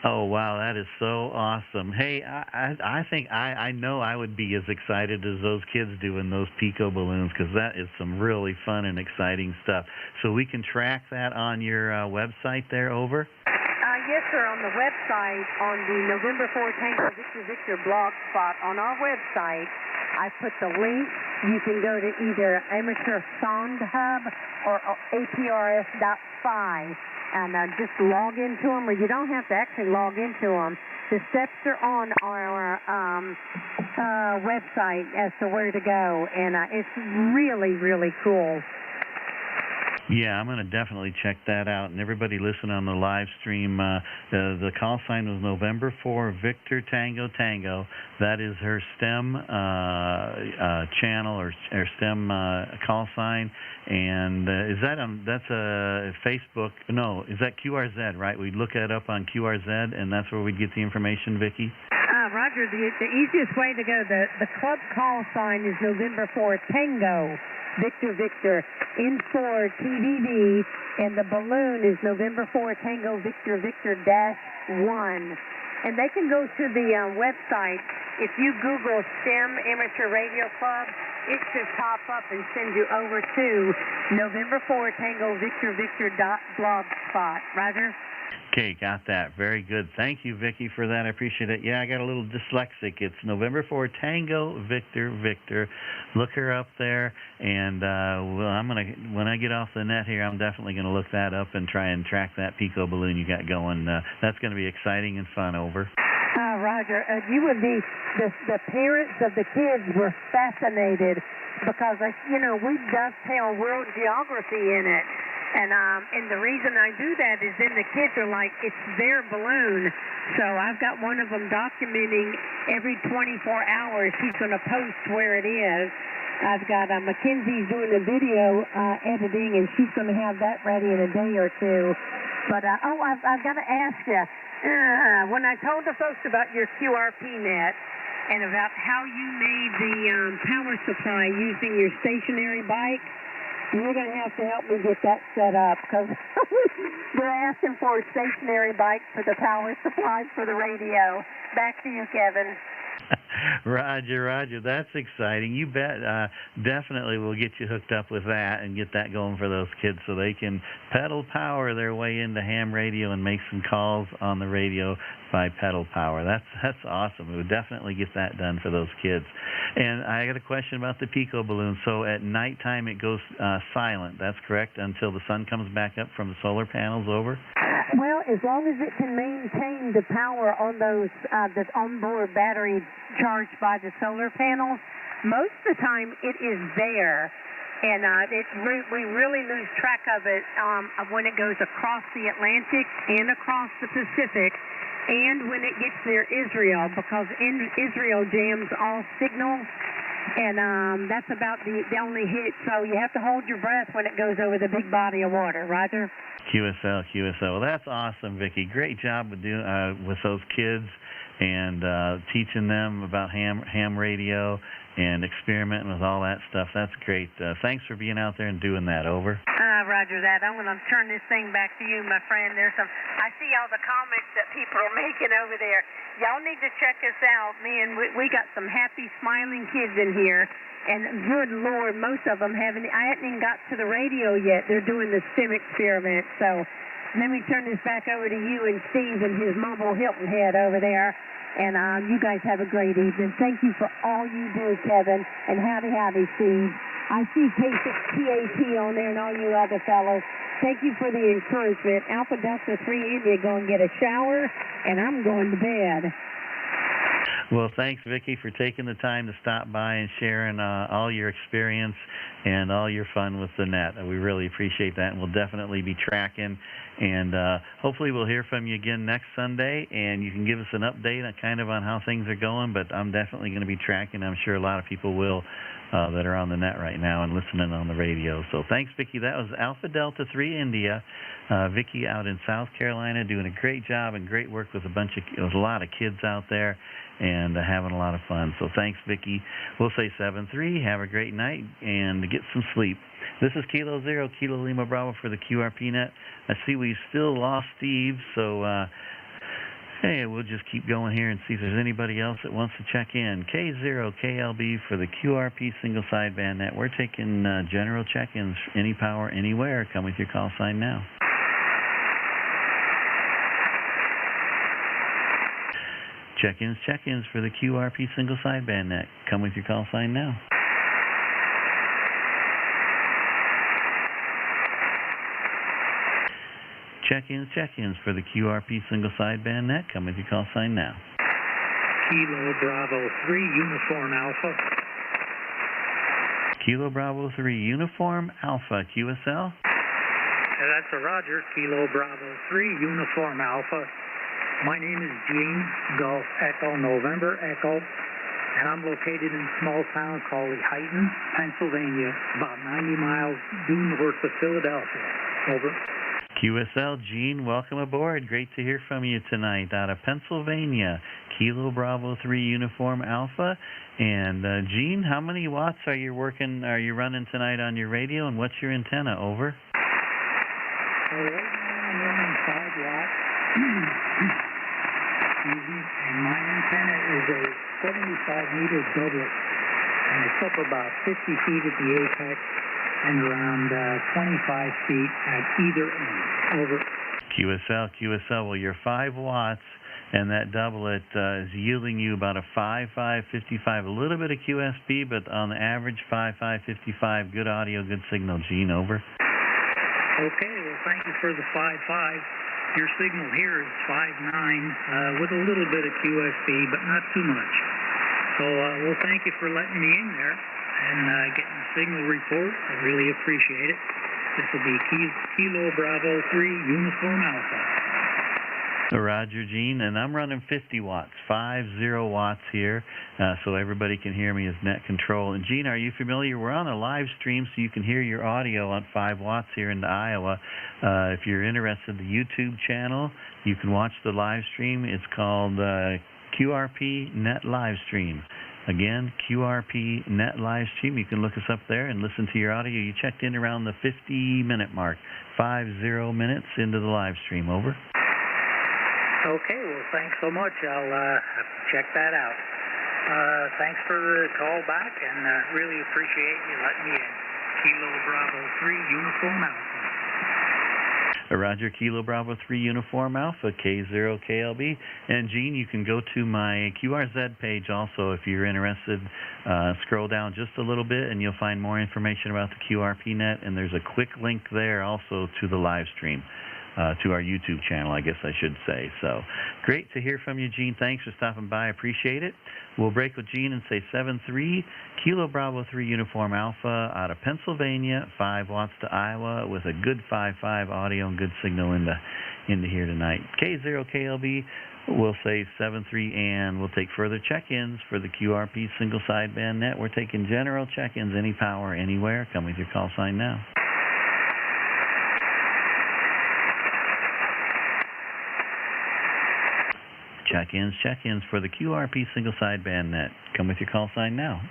Oh, wow, that is so awesome. Hey, I think I know I would be as excited as those kids do in those Pico balloons, because that is some really fun and exciting stuff. So we can track that on your website there, over? Yes, sir, on the website, on the November 4 Tango Victor blog spot on our website, I put the link. You can go to either Amateur Sound Hub or APRS.fi. And just log into them, or you don't have to actually log into them. The steps are on our website as to where to go, and it's really, really cool. Yeah, I'm going to definitely check that out. And everybody listen on the live stream. The call sign was November 4, Victor Tango Tango. That is her STEM channel or STEM call sign. And is that that's a Facebook? No, is that QRZ, right? We'd look that up on QRZ, and that's where we'd get the information, Vicki? Roger, the easiest way to go, the club call sign is November 4 Tango. Victor, N4 TDD, and the balloon is November 4 Tango Victor -1. And they can go to the website. If you Google STEM Amateur Radio Club, it should pop up and send you over to November 4 Tango Victor.blogspot. Roger? Okay, got that. Very good. Thank you, Vicki, for that. I appreciate it. Yeah, I got a little dyslexic. It's November 4 Tango Victor. Look her up there, and well, when I get off the net here, I'm definitely gonna look that up and try and track that Pico balloon you got going. That's gonna be exciting and fun. Over. Roger, you would be the parents of the kids were fascinated because we dovetail world geography in it. And the reason I do that is then the kids are like, it's their balloon. So I've got one of them documenting every 24 hours. He's going to post where it is. I've got Mackenzie's doing the video editing, and she's going to have that ready in a day or two. But, I've got to ask you, when I told the folks about your QRP Net and about how you made the power supply using your stationary bike, you're going to have to help me get that set up, because they're asking for a stationary bike for the power supply for the radio. Back to you, Kevin. Roger, Roger. That's exciting. You bet. Definitely we'll get you hooked up with that and get that going for those kids so they can pedal power their way into ham radio and make some calls on the radio by pedal power. That's awesome. We would definitely get that done for those kids. And I got a question about the Pico balloon. So at nighttime it goes silent. That's correct, until the sun comes back up from the solar panels, over? Well, as long as it can maintain the power on those the onboard battery charged by the solar panels, most of the time it is there. And we really lose track of it when it goes across the Atlantic and across the Pacific, and when it gets near Israel, because Israel jams all signals, and that's about the only hit. So you have to hold your breath when it goes over the big body of water. Roger? QSL. Well, that's awesome, Vicki. Great job with with those kids and teaching them about ham radio and experimenting with all that stuff. That's great. Thanks for being out there and doing that. Over. Roger that. I'm going to turn this thing back to you, my friend. I see all the comments that people are making over there. Y'all need to check us out, man. We got some happy, smiling kids in here. And good Lord, most of them I hadn't even got to the radio yet. They're doing the STEM experiment. So let me turn this back over to you and Steve and his mobile Hilton Head over there. And you guys have a great evening. Thank you for all you do, Kevin. And howdy, Steve. I see K6TAT on there and all you other fellows. Thank you for the encouragement. Alpha Delta 3 India, go and get a shower, and I'm going to bed. Well, thanks, Vicki, for taking the time to stop by and sharing all your experience and all your fun with the net. We really appreciate that, and we'll definitely be tracking. And hopefully we'll hear from you again next Sunday, and you can give us an update on how things are going. But I'm definitely going to be tracking. I'm sure a lot of people will that are on the net right now and listening on the radio. So thanks, Vicki. That was Alpha Delta 3 India. Vicki out in South Carolina doing a great job and great work with a lot of kids out there and having a lot of fun. So thanks, Vicki. We'll say 7-3. Have a great night and get some sleep. This is Kilo Zero, Kilo Lima Bravo for the QRP Net. I see we still lost Steve, so hey, we'll just keep going here and see if there's anybody else that wants to check in. K0KLB for the QRP single sideband net. We're taking general check-ins, any power, anywhere. Come with your call sign now. Check-ins for the QRP single sideband net. Come with your call sign now. Check-ins for the QRP single sideband net. Come with your call sign now. Kilo Bravo 3 Uniform Alpha. Kilo Bravo 3 Uniform Alpha, QSL. That's a Roger. Kilo Bravo 3 Uniform Alpha. My name is Gene, Golf Echo, November Echo, and I'm located in a small town called Lehighton, Pennsylvania, about 90 miles due north of Philadelphia. Over. QSL, Gene, welcome aboard. Great to hear from you tonight out of Pennsylvania. Kilo Bravo 3 Uniform Alpha. And Gene, how many watts are you running tonight on your radio, and what's your antenna? Over. Right now I'm running 5 watts. And my antenna is a 75-meter doublet, and it's up about 50 feet at the apex and around 25 feet at either end. Over. QSL. Well, you're 5 watts, and that doublet is yielding you about a 5.55, a little bit of QSB, but on the average 5.55. Good audio, good signal. Gene, over. Okay, well, thank you for the 5.5. Your signal here is 5.9 with a little bit of QSB, but not too much. So, well, thank you for letting me in there and getting the signal report. I really appreciate it. This will be Kilo Bravo 3 Uniform Alpha. Roger, Gene, and I'm running 50 watts, 50 watts here, so everybody can hear me as net control. And Gene, are you familiar? We're on a live stream, so you can hear your audio on 5 watts here into Iowa. If you're interested in the YouTube channel, you can watch the live stream. It's called QRP Net Live Stream. Again, QRP Net Live Stream. You can look us up there and listen to your audio. You checked in around the 50-minute mark, 50 minutes into the live stream. Over. Okay, well, thanks so much. I'll have to check that out. Thanks for the call back, and really appreciate you letting me in. Kilo Bravo 3 Uniform Alpha. Roger, Kilo Bravo 3 Uniform Alpha, K0KLB. And Gene, you can go to my QRZ page also if you're interested. Scroll down just a little bit and you'll find more information about the QRP Net, and there's a quick link there also to the live stream, to our YouTube channel, I guess I should say. So great to hear from you, Gene. Thanks for stopping by. I appreciate it. We'll break with Gene and say 7-3, Kilo Bravo 3 Uniform Alpha out of Pennsylvania, 5 watts to Iowa with a good 5.5 audio and good signal into here tonight. K0KLB, we'll say 7-3, and we'll take further check-ins for the QRP single sideband net. We're taking general check-ins, any power, anywhere. Come with your call sign now. Check-ins for the QRP single sideband net. Come with your call sign now.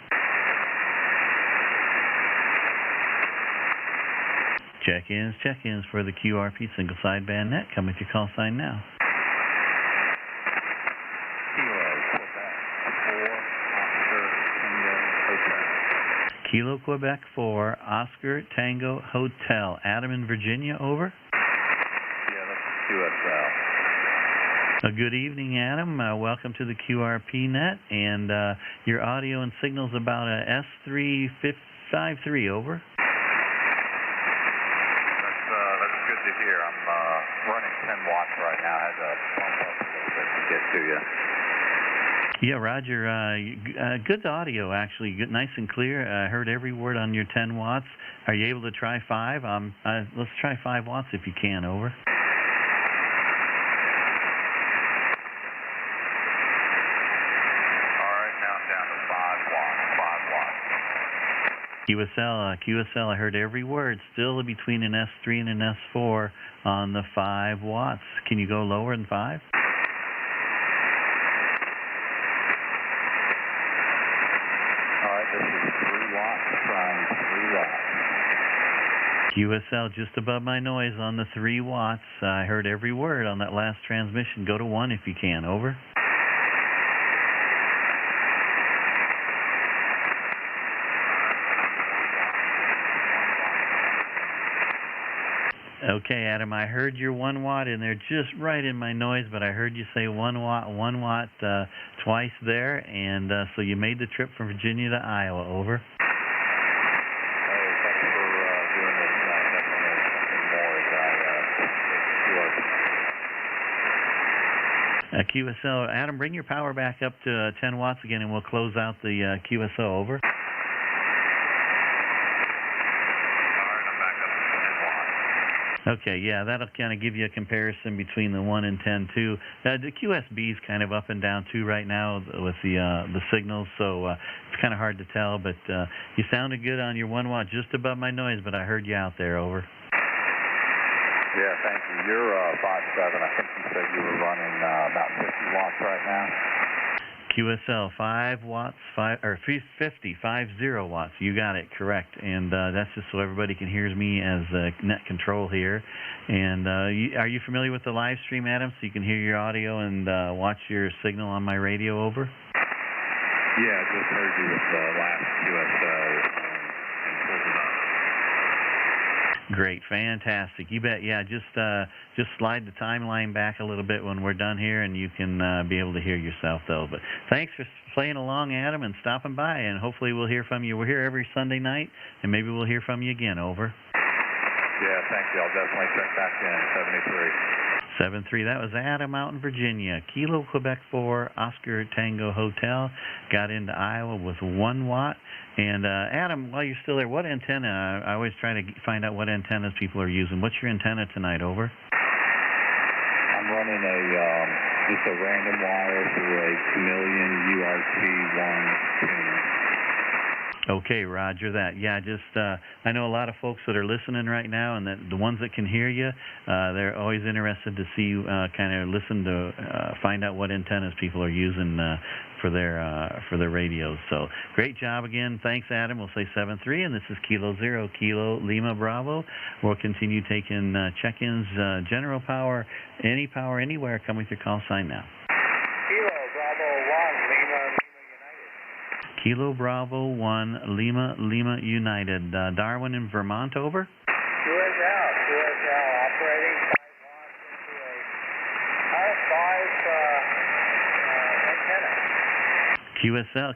Check-ins for the QRP single sideband net. Come with your call sign now. Kilo Quebec 4, Oscar Tango Hotel. Adam in Virginia, over. Yeah, that's QSL. Good evening, Adam. Welcome to the QRP Net, and your audio and signal's about a S353, over. That's good to hear. I'm running 10 watts right now. I had to pump up a little bit to get to you. Yeah, Roger. Good audio, actually. Good, nice and clear. I heard every word on your 10 watts. Are you able to try 5? Let's try 5 watts if you can, over. QSL, I heard every word, still between an S3 and an S4 on the 5 watts. Can you go lower than 5? All right, this is 3 watts from 3 watts. QSL, just above my noise on the 3 watts. I heard every word on that last transmission. Go to 1 if you can, over. Okay, Adam, I heard your 1 watt in there just right in my noise, but I heard you say 1 watt twice there, and so you made the trip from Virginia to Iowa, over. Thanks for doing this. Definitely something more. QSL, Adam, bring your power back up to 10 watts again, and we'll close out the QSO, over. Okay, yeah, that'll kind of give you a comparison between the 1 and 10 too. The QSB is kind of up and down too right now with the signals, so it's kind of hard to tell. But you sounded good on your 1 watt, just above my noise. But I heard you out there, over. Yeah, thank you. You're 5.7. I think you said you were running about 50 watts right now. QSL 5 watts, 50 watts. You got it correct, and that's just so everybody can hear me as net control here. And are you familiar with the live stream, Adam? So you can hear your audio and watch your signal on my radio, over. Yeah, I just heard you with the last QSL and pulled it up. Great, fantastic. You bet. Yeah, just slide the timeline back a little bit when we're done here, and you can be able to hear yourself, though. But thanks for playing along, Adam, and stopping by, and hopefully we'll hear from you. We're here every Sunday night, and maybe we'll hear from you again, over. Yeah, thank you. I'll definitely check back in. 73. 7-3. That was Adam out in Virginia. Kilo Quebec 4, Oscar Tango Hotel. Got into Iowa with 1 watt. And Adam, while you're still there, what antenna? I always try to find out what antennas people are using. What's your antenna tonight, over? I'm running just a random wire through a Chameleon URT1 tuner. Okay, roger that. Yeah, just I know a lot of folks that are listening right now, and that the ones that can hear you, they're always interested to see you kind of listen to find out what antennas people are using for their radios. So great job again. Thanks, Adam. We'll say 7-3, and this is Kilo 0, Kilo Lima Bravo. We'll continue taking check-ins, general power, any power, anywhere. Come with your call sign now. Kilo Bravo 1, Lima United. Kilo Bravo 1, Lima United. Darwin in Vermont, over. QSL, operating 5 watts into a antenna.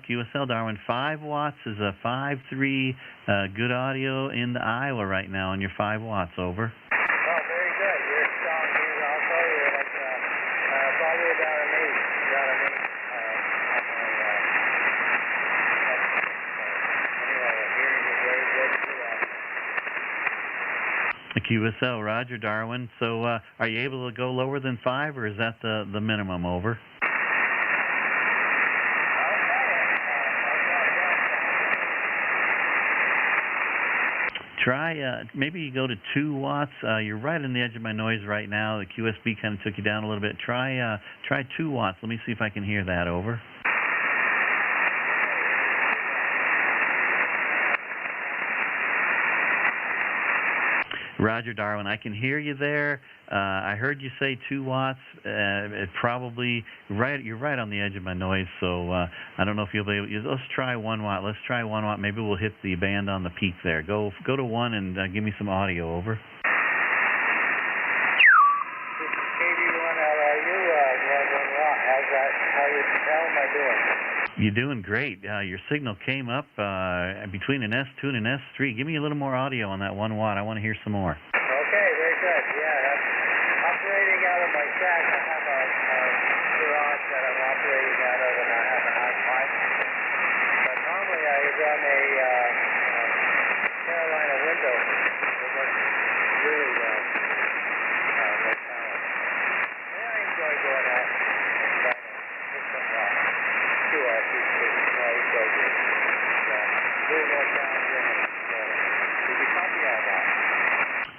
QSL, Darwin, 5 watts is a 5.3. Good audio in the Iowa right now on your 5 watts, over. Oh, very good. You're strong here also. You're like probably about an 8. QSL, Roger, Darwin. So are you able to go lower than 5, or is that the minimum, over? Try, maybe you go to 2 watts. You're right on the edge of my noise right now. The QSB kind of took you down a little bit. Try 2 watts. Let me see if I can hear that, over. Roger, Darwin, I can hear you there. I heard you say 2 watts. It probably you're right on the edge of my noise, so I don't know if you'll be able. Let's try 1 watt. Let's try 1 watt. Maybe we'll hit the band on the peak there. Go to 1 and give me some audio, over. This is KD1LRU, 1 watt. How am I doing? You're doing great. Your signal came up between an S2 and an S3. Give me a little more audio on that 1 watt. I want to hear some more. Okay, very good. Yeah, I'm operating out of my shack. I have a garage that I'm operating out of, and I have an iPod. But normally I run a Carolina window. It works really well. And I enjoy going out and trying to hit some QRP stations. I enjoy doing it. A little more challenging. Did you copy all that?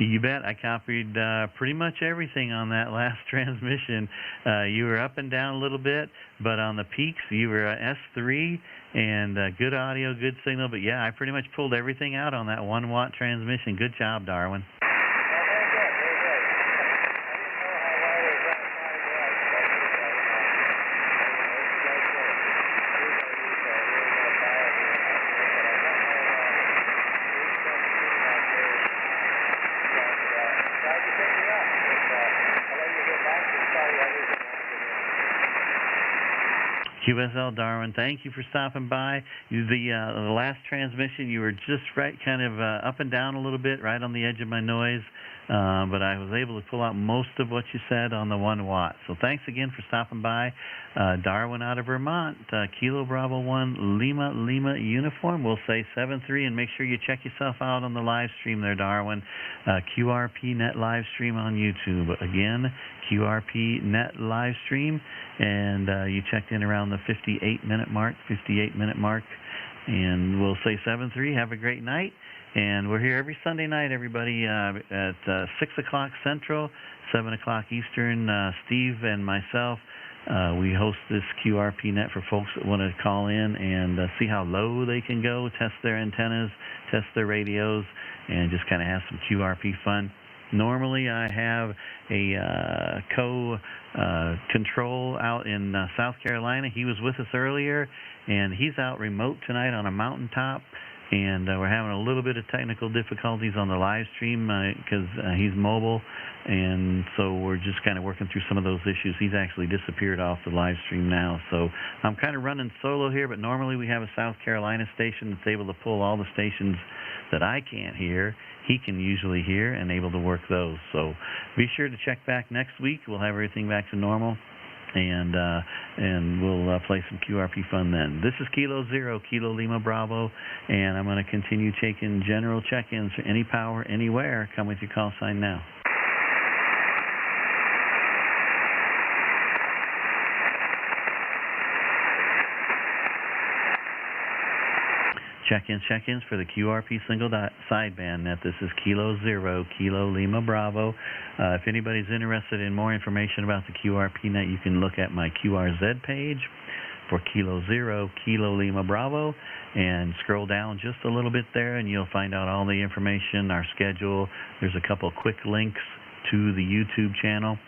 You bet. I copied pretty much everything on that last transmission. You were up and down a little bit, but on the peaks, you were S3 and good audio, good signal. But yeah, I pretty much pulled everything out on that 1 watt transmission. Good job, Darwin. QSL, Darwin, thank you for stopping by. The last transmission, you were just right, kind of up and down a little bit, right on the edge of my noise, but I was able to pull out most of what you said on the 1 watt. So thanks again for stopping by. Darwin out of Vermont, Kilo Bravo 1, Lima uniform. We'll say 7-3, and make sure you check yourself out on the live stream there, Darwin. QRP Net live stream on YouTube. Again, QRP Net live stream, and you checked in around the 58-minute mark, and we'll say 7-3. Have a great night, and we're here every Sunday night, everybody, at 6 o'clock Central, 7 o'clock Eastern. Steve and myself, we host this QRP Net for folks that want to call in and see how low they can go, test their antennas, test their radios, and just kind of have some QRP fun. Normally, I have a co-control out in South Carolina. He was with us earlier, and he's out remote tonight on a mountaintop, and we're having a little bit of technical difficulties on the live stream because he's mobile, and so we're just kind of working through some of those issues. He's actually disappeared off the live stream now, so I'm kind of running solo here, but normally we have a South Carolina station that's able to pull all the stations that I can't hear. He can usually hear and able to work those. So be sure to check back next week. We'll have everything back to normal, and we'll play some QRP fun then. This is Kilo Zero, Kilo Lima Bravo, and I'm going to continue taking general check-ins for any power, anywhere. Come with your call sign now. Check-ins for the QRP single sideband net. This is Kilo Zero, Kilo Lima Bravo. If anybody's interested in more information about the QRP net, you can look at my QRZ page for Kilo Zero, Kilo Lima Bravo, and scroll down just a little bit there, and you'll find out all the information, our schedule. There's a couple quick links to the YouTube channel,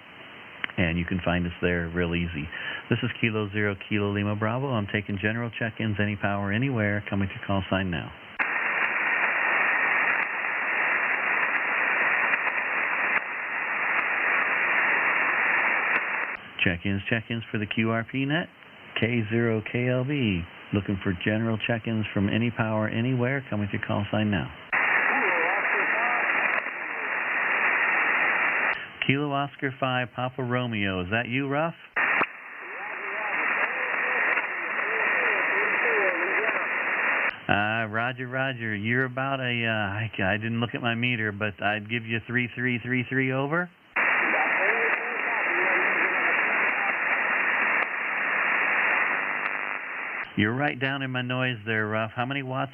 and you can find us there real easy. This is Kilo 0 Kilo Lima Bravo. I'm taking general check-ins, any power, anywhere. Coming to call sign now. Check-ins for the QRP Net. K0KLB. Looking for general check-ins from any power, anywhere. Coming to call sign now. Kilo Oscar 5 Papa Romeo. Is that you, Ruff? Roger. You're about a, I didn't look at my meter, but I'd give you 3333 over. You're right down in my noise there, Ruff. How many watts?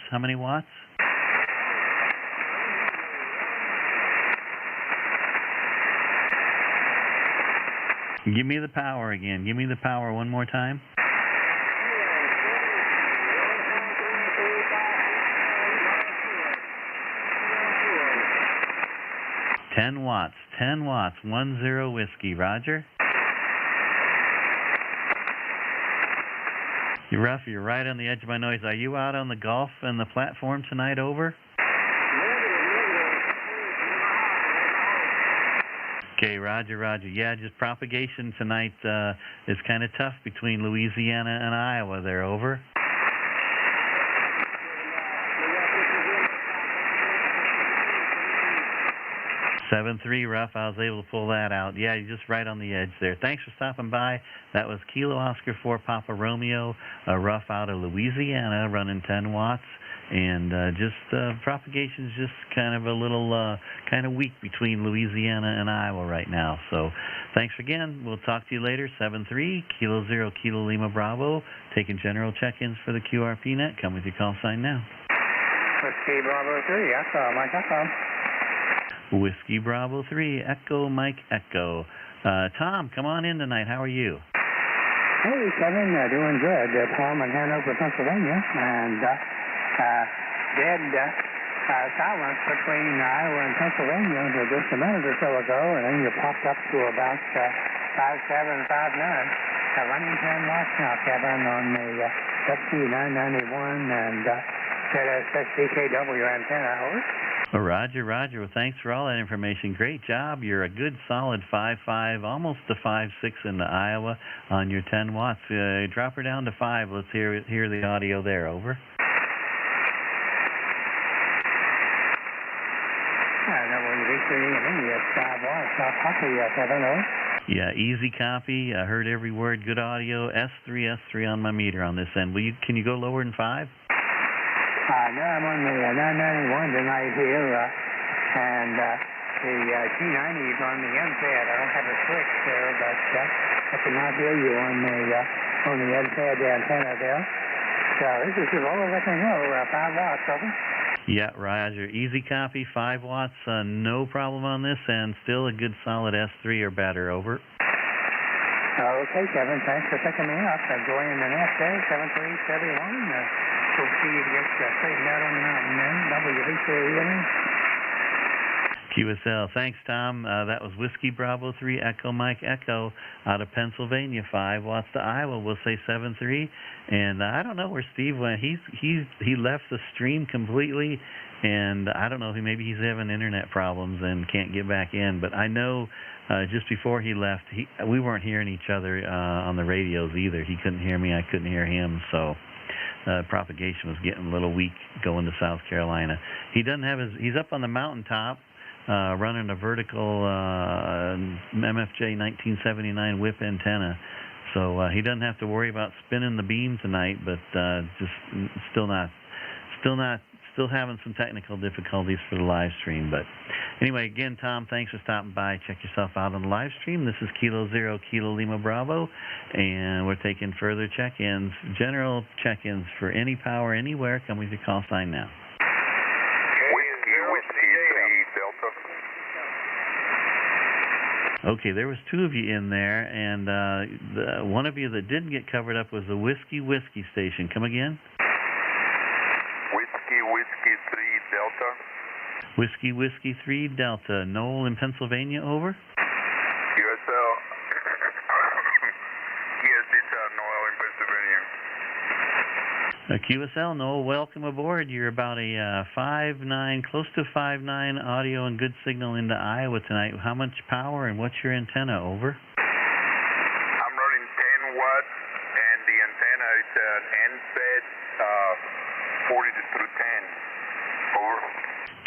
Give me the power again. Give me the power one more time. $10 watts. 10 watts. 10 whiskey. Roger. You're Ruff. You're right on the edge of my noise. Are you out on the golf and the platform tonight? Over. Okay, Roger. Yeah, just propagation tonight is kind of tough between Louisiana and Iowa there, over. $7.3, Ruff. I was able to pull that out. Yeah, you're just right on the edge there. Thanks for stopping by. That was Kilo Oscar 4 Papa Romeo, Ruff out of Louisiana, running 10 watts. And propagation's just kind of a little kind of weak between Louisiana and Iowa right now. So thanks again. We'll talk to you later. 7-3, Kilo 0 Kilo Lima Bravo, taking general check-ins for the QRP Net. Come with your call sign now. Whiskey Bravo 3, Echo, Mike Echo. Whiskey Bravo 3, Echo, Mike Echo. Tom, come on in tonight. How are you? Hey, Kevin, doing good. Tom in Hanover, Pennsylvania, and dead silence between Iowa and Pennsylvania until just a minute or so ago, and then you popped up to about 5759. Running 10 watts now, Kevin, on the FT991 and ZSSDKW antenna. Over. Roger. Well, thanks for all that information. Great job. You're a good solid 5.5, almost to 5.6 into Iowa on your 10 watts. Drop her down to 5. Let's hear the audio there. Over. Yeah, easy copy. I heard every word. Good audio. S3 on my meter on this end. Can you go lower than 5? No, I'm on the 991 tonight here, and the T90 is on the MPAD. I don't have a switch there, but I cannot hear you on the MPAD antenna there. So this is as low as I can go, 5 watts, over. Yeah, Roger. Easy copy, 5 watts, no problem on this, and still a good solid S3 or better, over. Okay, Kevin, thanks for picking me up. Enjoying the net there, 7371. We'll see you get straightened out on the mountain then. WV3, QSL. Thanks, Tom. That was Whiskey Bravo 3, Echo Mike Echo out of Pennsylvania, 5 watts to Iowa. We'll say 7.3. And I don't know where Steve went. He left the stream completely, and I don't know. Maybe he's having internet problems and can't get back in. But I know just before he left, we weren't hearing each other on the radios either. He couldn't hear me. I couldn't hear him. So propagation was getting a little weak going to South Carolina. He's up on the mountaintop. Running a vertical MFJ 1979 whip antenna, so he doesn't have to worry about spinning the beam tonight. But still having some technical difficulties for the live stream. But anyway, again, Tom, thanks for stopping by. Check yourself out on the live stream. This is Kilo 0 Kilo Lima Bravo, and we're taking further check-ins, general check-ins for any power, anywhere. Come with your call sign now. Okay, there was 2 of you in there, and one of you that didn't get covered up was the Whiskey station. Come again? Whiskey 3 Delta. Whiskey 3 Delta. Noel in Pennsylvania, over? QSL. Yes, it's QSL, Noel, welcome aboard. You're about a 5.9, close to 5.9 audio and good signal into Iowa tonight. How much power and what's your antenna? Over. I'm running 10 watts, and the antenna is an end-fed 40 through 10. Over.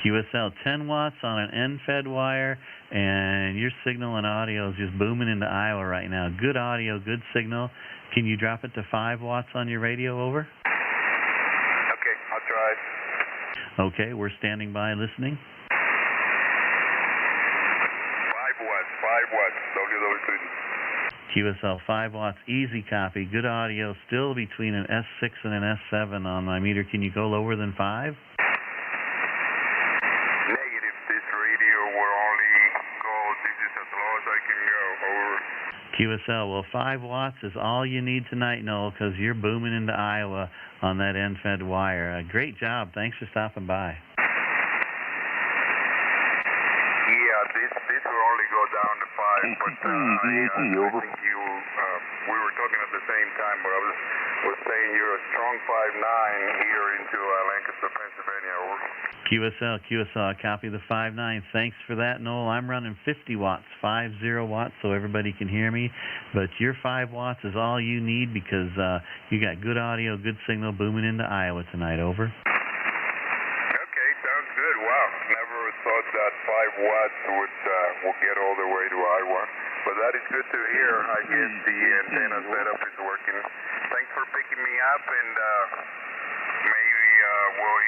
QSL, 10 watts on an end-fed wire, and your signal and audio is just booming into Iowa right now. Good audio, good signal. Can you drop it to 5 watts on your radio? Over. Okay, I'll try. Okay, we're standing by listening. 5 watts, 5 watts. QSL, 5 watts, easy copy, good audio, still between an S6 and an S7 on my meter. Can you go lower than 5? Negative. This radio will only go, this is as low as I can go. Over. QSL, well, 5 watts is all you need tonight, Noel, because you're booming into Iowa on that end-fed wire. Great job. Thanks for stopping by. Yeah, this will only go down to 5, but I think you, we were talking at the same time, but I was saying you're a strong 5.9 here into Lancaster, Pennsylvania. Over. QSL, I copy the 5.9. Thanks for that, Noel. I'm running 50 watts, 50 watts, so everybody can hear me. But your 5 watts is all you need because you got good audio, good signal booming into Iowa tonight. Over. Okay, sounds good. Wow, never thought that 5 watts would get all the way to Iowa. But that is good to hear. I guess the antenna setup is working. Thanks for picking me up, and maybe we'll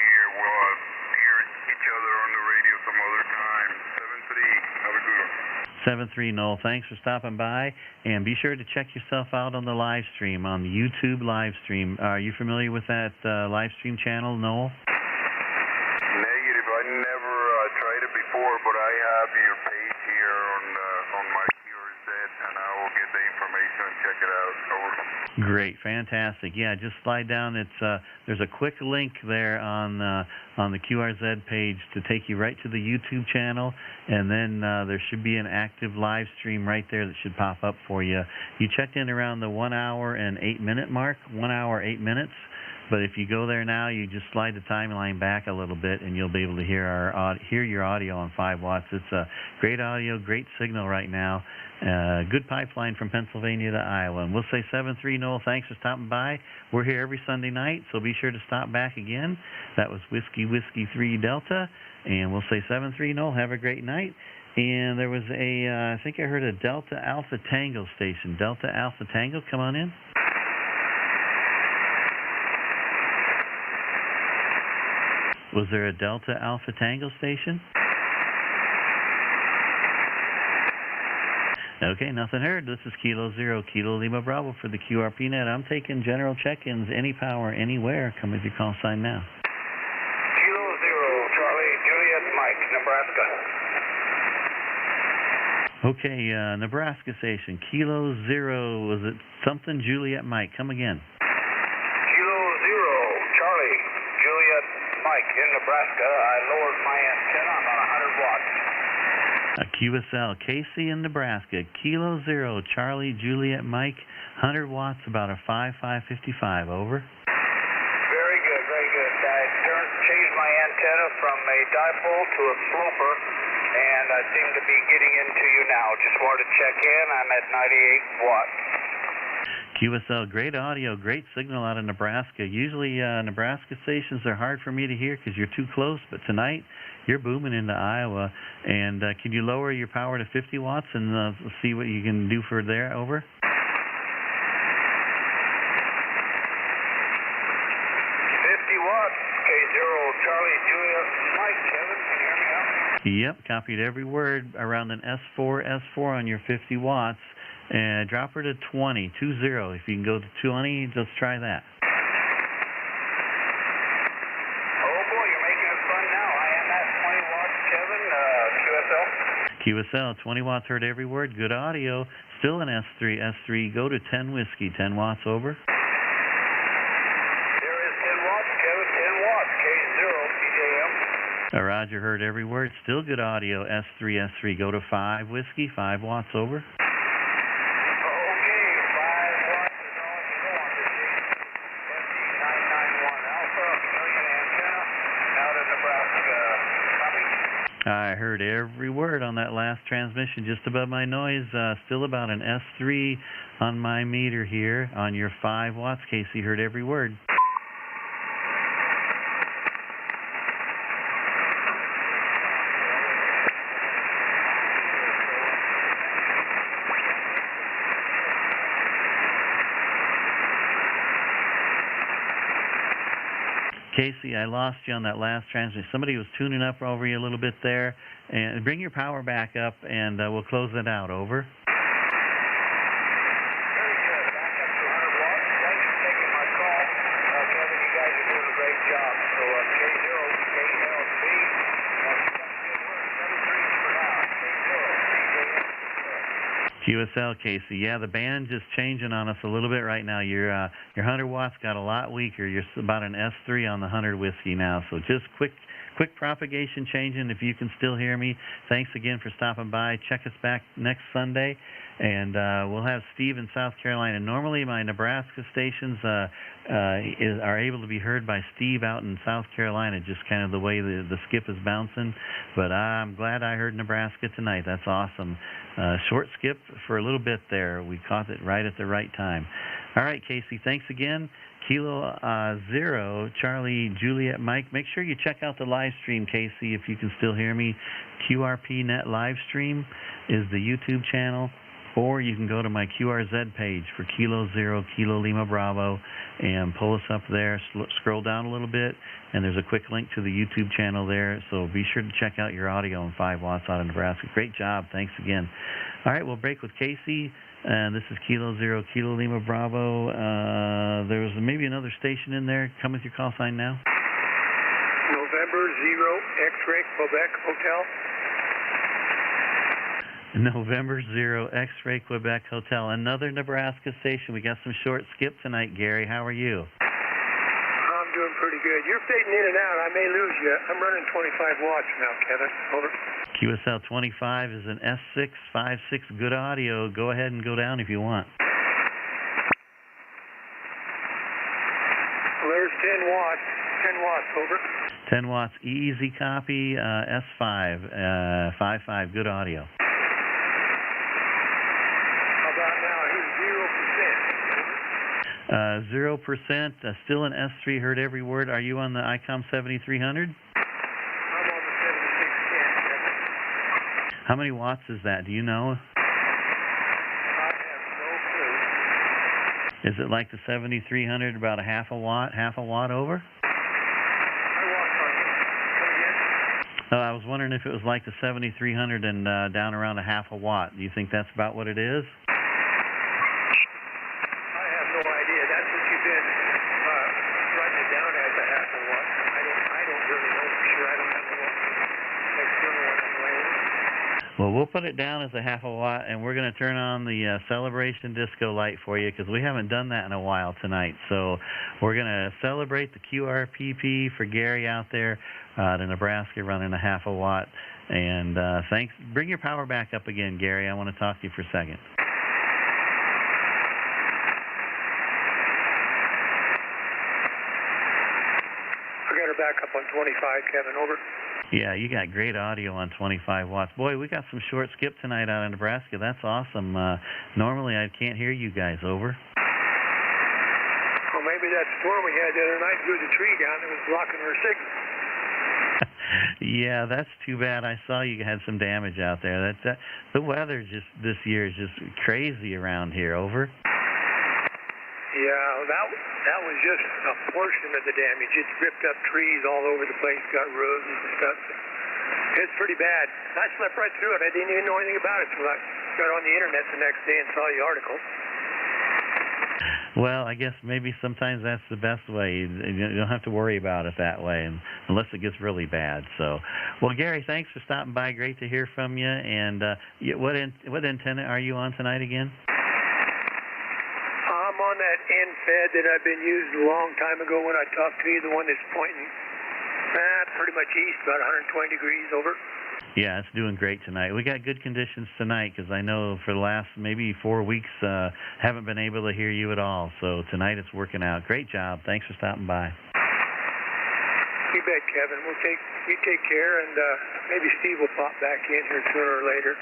hear each other on the radio some other time. 7-3. Have a good one. 7-3, Noel. Thanks for stopping by. And be sure to check yourself out on the live stream, on the YouTube live stream. Are you familiar with that live stream channel, Noel? Negative. I never tried it before, but I have your page here on my QRZ, and I will get the information and check it out. Over. Great, fantastic. Yeah, just slide down. It's there's a quick link there on the QRZ page to take you right to the YouTube channel, and then there should be an active live stream right there that should pop up for you. You checked in around the 1 hour and 8 minute mark, 1 hour 8 minutes. But if you go there now, you just slide the timeline back a little bit, and you'll be able to hear your audio on 5 watts. It's a great audio, great signal right now. Good pipeline from Pennsylvania to Iowa. And we'll say 7-3, Noel. Thanks for stopping by. We're here every Sunday night, so be sure to stop back again. That was Whiskey 3 Delta. And we'll say 7-3, Noel. Have a great night. And there was I think I heard a Delta Alpha Tango station. Delta Alpha Tango, come on in. Was there a Delta Alpha Tango station? Okay, nothing heard. This is Kilo 0, Kilo Lima Bravo for the QRP Net. I'm taking general check-ins, any power, anywhere. Come with your call sign now. Kilo 0, Charlie, Juliet, Mike, Nebraska. Okay, Nebraska station. Kilo 0, was it something? Juliet, Mike, come again. Kilo 0, Charlie, Juliet, Mike, in Nebraska. I lowered my antenna on about 100 watts. QSL, Casey in Nebraska, Kilo 0, Charlie, Juliet, Mike, 100 watts, about a 5.55, over. Very good, very good. I changed my antenna from a dipole to a sloper, and I seem to be getting into you now. Just wanted to check in. I'm at 98 watts. QSL, great audio, great signal out of Nebraska. Usually Nebraska stations are hard for me to hear because you're too close, but tonight you're booming into Iowa. And can you lower your power to 50 watts and see what you can do for there? Over. 50 watts, K0, Charlie, Julia, Mike, Kevin, can you hear me now? Yep, copied every word. Around an S4 on your 50 watts. And drop her to 20. If you can go to 20, let's try that. Oh boy, you're making it fun now. I am at 20 watts, Kevin, QSL. QSL, 20 watts, heard every word. Good audio. Still an S3. Go to 10 whiskey. 10 watts, over. There is 10 watts, Kevin. 10 watts, K0, CJM. Roger, heard every word. Still good audio. S3. Go to 5 whiskey. 5 watts, over. I heard every word on that last transmission, just above my noise. Still about an S3 on my meter here on your 5 watts, Casey. Heard every word. Casey, I lost you on that last transmission. Somebody was tuning up over you a little bit there. And bring your power back up, and we'll close it out. Over. Very good. Back up to 100 watts. Thanks for taking my call. Kevin, you guys are doing a great job. So K0, KLZ, QSL, Casey. Yeah, the band just changing on us a little bit right now. Your 100 watts got a lot weaker. You're about an S3 on the 100 whiskey now. So just quick propagation changing. If you can still hear me, thanks again for stopping by. Check us back next Sunday, and we'll have Steve in South Carolina. Normally, my Nebraska stations are able to be heard by Steve out in South Carolina, just kind of the way the skip is bouncing. But I'm glad I heard Nebraska tonight. That's awesome. Short skip for a little bit there. We caught it right at the right time. All right, Casey, thanks again. Kilo 0, Charlie, Juliet, Mike. Make sure you check out the live stream, Casey, if you can still hear me. QRP Net live stream is the YouTube channel, or you can go to my QRZ page for Kilo 0, Kilo Lima Bravo, and pull us up there. Scroll down a little bit, and there's a quick link to the YouTube channel there. So be sure to check out your audio on 5 watts out of Nebraska. Great job. Thanks again. All right, we'll break with Casey. And this is Kilo 0, Kilo Lima Bravo. There's maybe another station in there. Come with your call sign now. November 0, X-Ray, Quebec Hotel. November 0, X-Ray, Quebec Hotel. Another Nebraska station. We got some short skip tonight, Gary. How are you? I'm doing pretty good. You're fading in and out. I may lose you. I'm running 25 watts now, Kevin. Over. QSL 25 is an S6, 5.6, good audio. Go ahead and go down if you want. Well, there's 10 watts. 10 watts, over. 10 watts, easy copy, S5, 5.5, good audio. How about now? He's 0%. 0%, still an S3, heard every word. Are you on the ICOM 7300? How many watts is that? Do you know? I have no clue. Is it like the 7300, about a half a watt over? I was wondering if it was like the 7300 and down around a half a watt. Do you think that's about what it is? I have no idea. That's what you've been writing it down as a half a watt. I don't really know for sure. I don't know what external one I'm laying. Well, we'll put it down as a half a watt, and we're going to turn on the celebration disco light for you because we haven't done that in a while tonight. So we're going to celebrate the QRPP for Gary out there to Nebraska running a half a watt. And thanks. Bring your power back up again, Gary. I want to talk to you for a second. I got her back up on 25, Kevin. Over. Yeah, you got great audio on 25 watts. Boy, we got some short skip tonight out of Nebraska. That's awesome. Normally, I can't hear you guys. Over. Well, maybe that storm we had the other night blew the tree down that was blocking our signal. Yeah, that's too bad. I saw you had some damage out there. The weather just this year is just crazy around here. Over. Yeah, that was just a portion of the damage. It's ripped up trees all over the place, got roofs and stuff. It's pretty bad. I slept right through it. I didn't even know anything about it until I got on the internet the next day and saw the article. Well, I guess maybe sometimes that's the best way. You don't have to worry about it that way, unless it gets really bad. So, well, Gary, thanks for stopping by. Great to hear from you. And what antenna are you on tonight again? I'm on that end-fed that I've been using a long time ago when I talked to you, the one that's pointing pretty much east, about 120 degrees. Over. Yeah, it's doing great tonight. We got good conditions tonight because I know for the last maybe 4 weeks haven't been able to hear you at all. So tonight it's working out. Great job. Thanks for stopping by. You bet, Kevin. You take care, and maybe Steve will pop back in here sooner or later.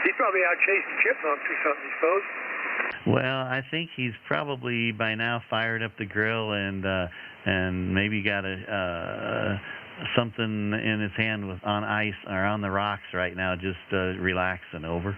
He's probably out chasing chipmunks or something, I suppose. Well, I think he's probably by now fired up the grill and maybe got a something in his hand on ice or on the rocks right now, just relaxing. Over.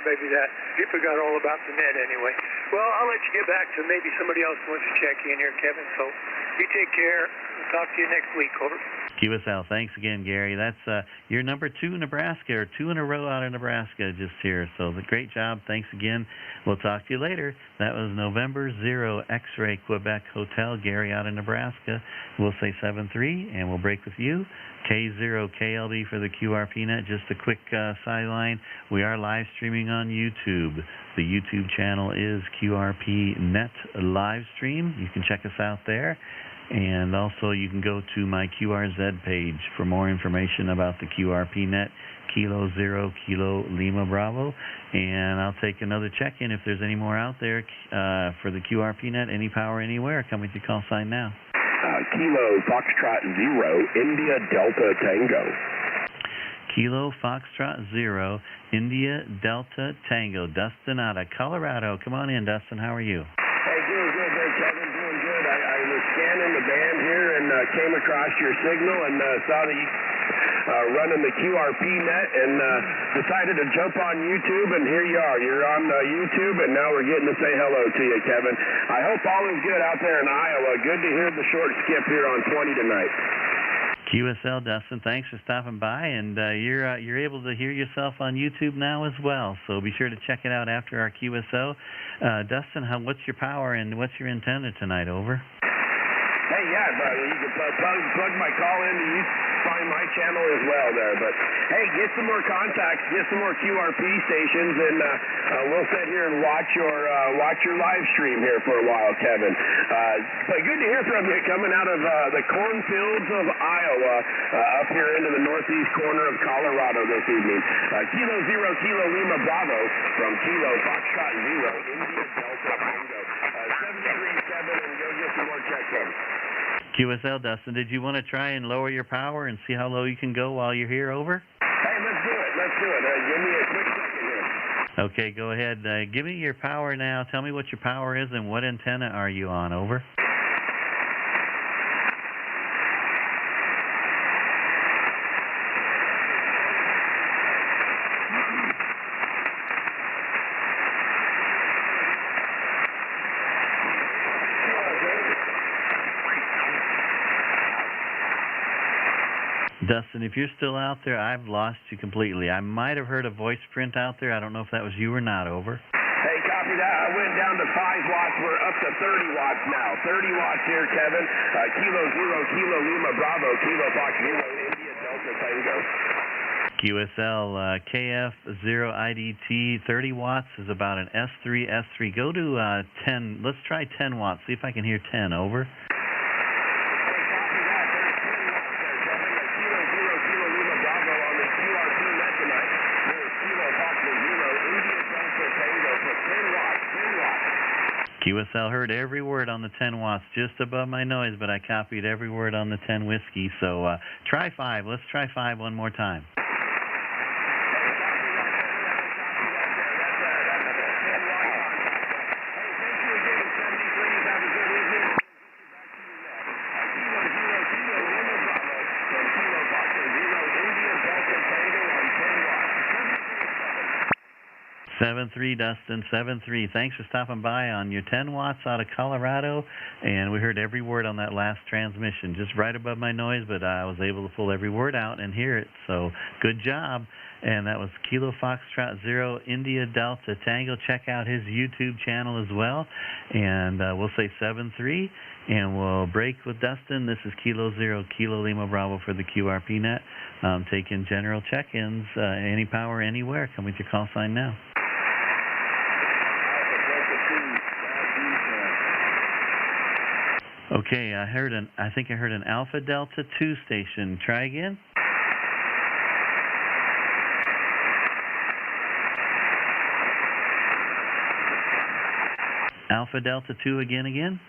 Maybe that. He forgot all about the net anyway. Well, I'll let you get back to maybe somebody else wants to check in here, Kevin. So you take care. We'll talk to you next week. Over. QSL. Thanks again, Gary. That's your number 2 Nebraska, or 2 in a row out of Nebraska just here. So great job. Thanks again. We'll talk to you later. That was November 0 X-Ray Quebec Hotel, Gary out of Nebraska. We'll say 7-3, and we'll break with you. K0 KLD for the QRP Net. Just a quick sideline. We are live streaming on YouTube. The YouTube channel is QRP Net LiveStream. You can check us out there. And also you can go to my QRZ page for more information about the QRP Net, Kilo 0 Kilo Lima Bravo. And I'll take another check-in if there's any more out there for the QRP Net. Any power, anywhere. Come with your call sign now. Kilo Foxtrot 0 India Delta Tango. Kilo Foxtrot 0 India Delta Tango. Dustin out of Colorado. Come on in, Dustin. How are you? Hey, doing good there, Kevin. Doing good. I was scanning the band here and came across your signal and saw that you running the QRP Net and decided to jump on YouTube, and here you are. You're on YouTube, and now we're getting to say hello to you, Kevin. I hope all is good out there in Iowa. Good to hear the short skip here on 20 tonight. QSL, Dustin, thanks for stopping by, and you're able to hear yourself on YouTube now as well, so be sure to check it out after our QSO. Dustin, what's your power and what's your antenna tonight? Over. Hey, yeah, you can plug my call in. You find my channel as well there. But, hey, get some more contacts, get some more QRP stations, and we'll sit here and watch your live stream here for a while, Kevin. But good to hear from you coming out of the cornfields of Iowa up here into the northeast corner of Colorado this evening. Kilo 0 Kilo Lima Bravo from Kilo Foxtrot 0 India Delta Tango. 737, and go get some more check-ins. QSL, Dustin, did you want to try and lower your power and see how low you can go while you're here? Over. Hey, let's do it. Give me a quick second here. Okay, go ahead. Give me your power now. Tell me what your power is and what antenna are you on? Over. Dustin, if you're still out there, I've lost you completely. I might have heard a voice print out there. I don't know if that was you or not. Over. Hey, copy that. I went down to 5 watts. We're up to 30 watts now. 30 watts here, Kevin. Kilo 0 Kilo Lima Bravo, Kilo Fox 0 India Delta Tango. QSL KF0IDT 30 watts is about an S3. Go to 10. Let's try 10 watts. See if I can hear 10. Over. QSL heard every word on the 10 watts, just above my noise, but I copied every word on the 10 whiskey. So try 5. Let's try 5 one more time. Seven three, Dustin, 7-3. Thanks for stopping by on your 10 watts out of Colorado, and we heard every word on that last transmission, just right above my noise, but I was able to pull every word out and hear it, so good job. And that was Kilo Foxtrot 0 India Delta Tango. Check out his YouTube channel as well, and we'll say 7-3, and we'll break with Dustin. This is Kilo 0 Kilo Lima Bravo for the QRP Net. Taking general check-ins, any power, anywhere. Come with your call sign now. Okay, I think I heard an Alpha Delta 2 station. Try again. Alpha Delta 2 again.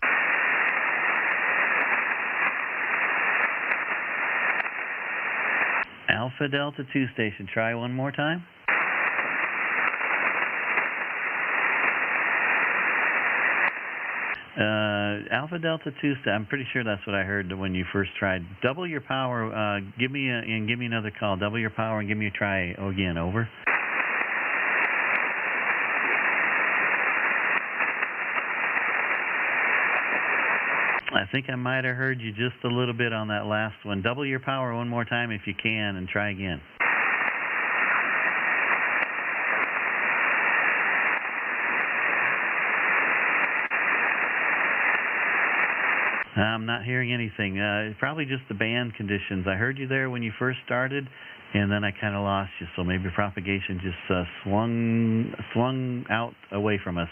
Alpha Delta 2 station. Try one more time. Alpha Delta 2, I'm pretty sure that's what I heard when you first tried. Double your power, give me another call. Double your power and give me a try again, over. I think I might have heard you just a little bit on that last one. Double your power one more time if you can and try again. I'm not hearing anything. Probably just the band conditions. I heard you there when you first started, and then I kind of lost you. So maybe propagation just swung out away from us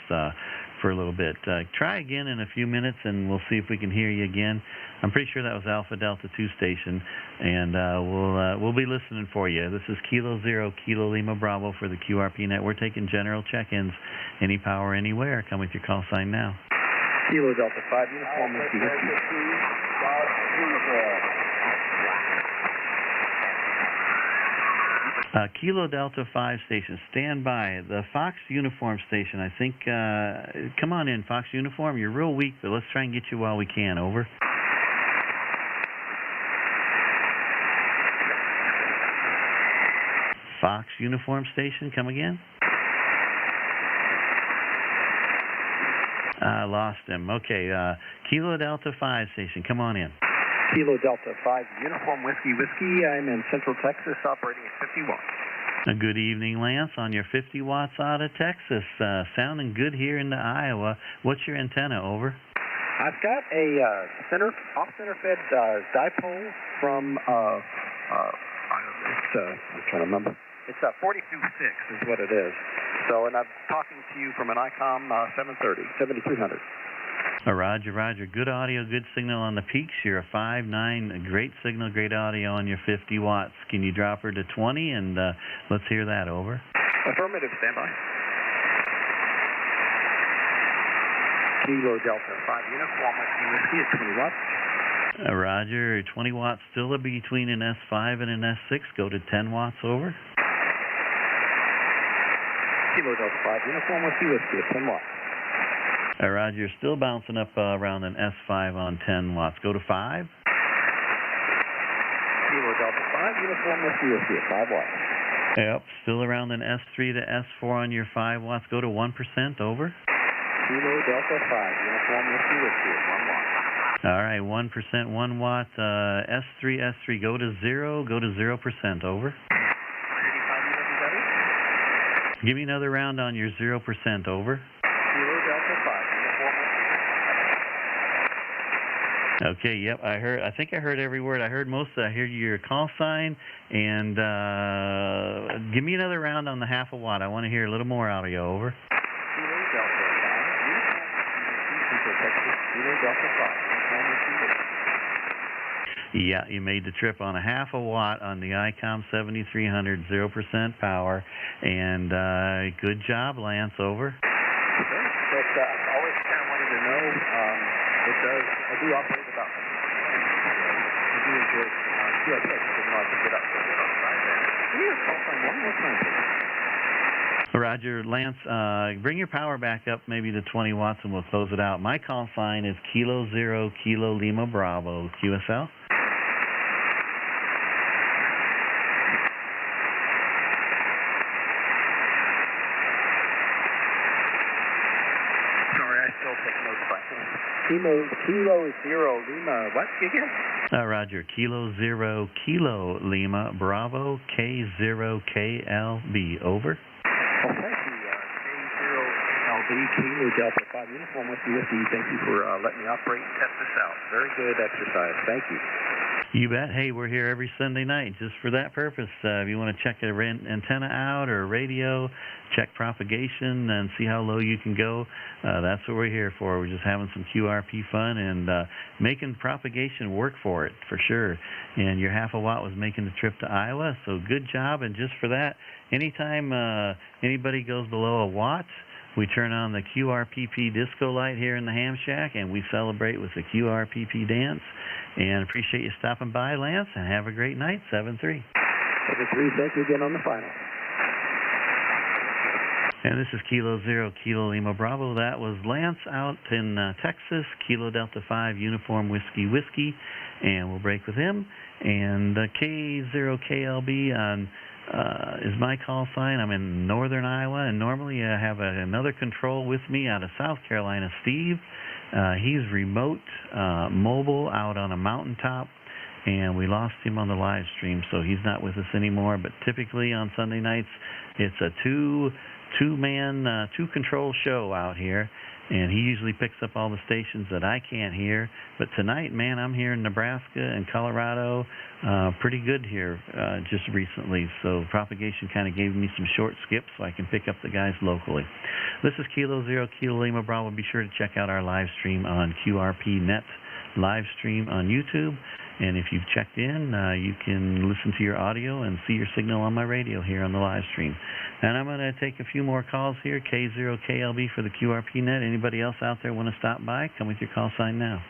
for a little bit. Try again in a few minutes, and we'll see if we can hear you again. I'm pretty sure that was Alpha Delta 2 station, and we'll be listening for you. This is Kilo Zero, Kilo Lima Bravo for the QRP Net. We're taking general check-ins. Any power, anywhere. Come with your call sign now. Kilo Delta 5, uniform whiskey, whiskey. Kilo Delta 5 station, stand by. The Fox uniform station, I think, come on in, Fox uniform. You're real weak, but let's try and get you while we can, over. Fox uniform station, come again. Lost him. Okay, Kilo Delta 5 station, come on in. Kilo Delta 5, uniform whiskey, whiskey. I'm in Central Texas, operating at 50 watts. Good evening, Lance, on your 50 watts out of Texas. Sounding good here into Iowa. What's your antenna, over? I've got a off-center fed dipole from, I'm trying to remember. It's 42.6 is what it is. So, and I'm talking to you from an ICOM 730, 7300. Roger, roger. Good audio, good signal on the peaks. You're a 5.9, a great signal, great audio on your 50 watts. Can you drop her to 20? And let's hear that, over. Affirmative, standby. Kilo Delta 5, uniform whiskey at 20 watts. Roger, 20 watts still between an S5 and an S6. Go to 10 watts, over. Kilo Delta 5, uniform whiskey at 10 watts. Roger, you're still bouncing up around an S5 on 10 watts. Go to 5. Kilo Delta 5, uniform whiskey at 5 watts. Yep, still around an S3 to S4 on your 5 watts. Go to 1%, over. Kilo Delta 5, uniform whiskey at 1 watt. All right, 1%, 1 watt. S3, go to 0, go to 0%, over. Give me another round on your 0%, over. Okay, yep, I think I heard every word. I heard most of it. I heard your call sign, and give me another round on the half a watt. I want to hear a little more audio, over. Yeah, you made the trip on a half a watt on the ICOM 7300, 0% power, and good job, Lance, over. Okay, but I always kind of wanted to know, I do operate about, I do enjoy QRP, I just didn't know I could get up there. Can you call sign one more time, please? Roger, Lance, bring your power back up maybe to 20 watts and we'll close it out. My call sign is Kilo Zero, Kilo Lima Bravo, QSL. Kilo Zero Lima, what again? Roger, Kilo Zero, Kilo Lima Bravo, K0KLB, over. Oh, thank you, K0KLB, Kilo Delta 5, uniform whiskey. Thank you for letting me operate and test this out. Very good exercise. Thank you. You bet. Hey, we're here every Sunday night just for that purpose. If you want to check an antenna out or a radio, check propagation and see how low you can go, that's what we're here for. We're just having some QRP fun and making propagation work for it, for sure. And your half a watt was making the trip to Iowa, so good job. And just for that, anytime anybody goes below a watt, we turn on the QRPP disco light here in the ham shack, and we celebrate with the QRPP dance. And appreciate you stopping by, Lance, and have a great night, 7-3. Over 3 sec again on the final. And this is Kilo 0, Kilo Lima Bravo. That was Lance out in Texas, Kilo Delta 5, Uniform Whiskey Whiskey. And we'll break with him. And K0KLB on is my call sign. I'm in northern Iowa, and normally I have another control with me out of South Carolina, Steve. He's remote, mobile, out on a mountaintop, and we lost him on the live stream, so he's not with us anymore. But typically on Sunday nights, it's a two-man, two-control show out here, and he usually picks up all the stations that I can't hear. But tonight, man, I'm here in Nebraska and Colorado, pretty good here just recently. So propagation kind of gave me some short skips so I can pick up the guys locally. This is Kilo 0, Kilo Lima Bravo. Be sure to check out our live stream on QRP Net live stream on YouTube. And if you've checked in, you can listen to your audio and see your signal on my radio here on the live stream. And I'm going to take a few more calls here. K0KLB for the QRP Net. Anybody else out there want to stop by? Come with your call sign now.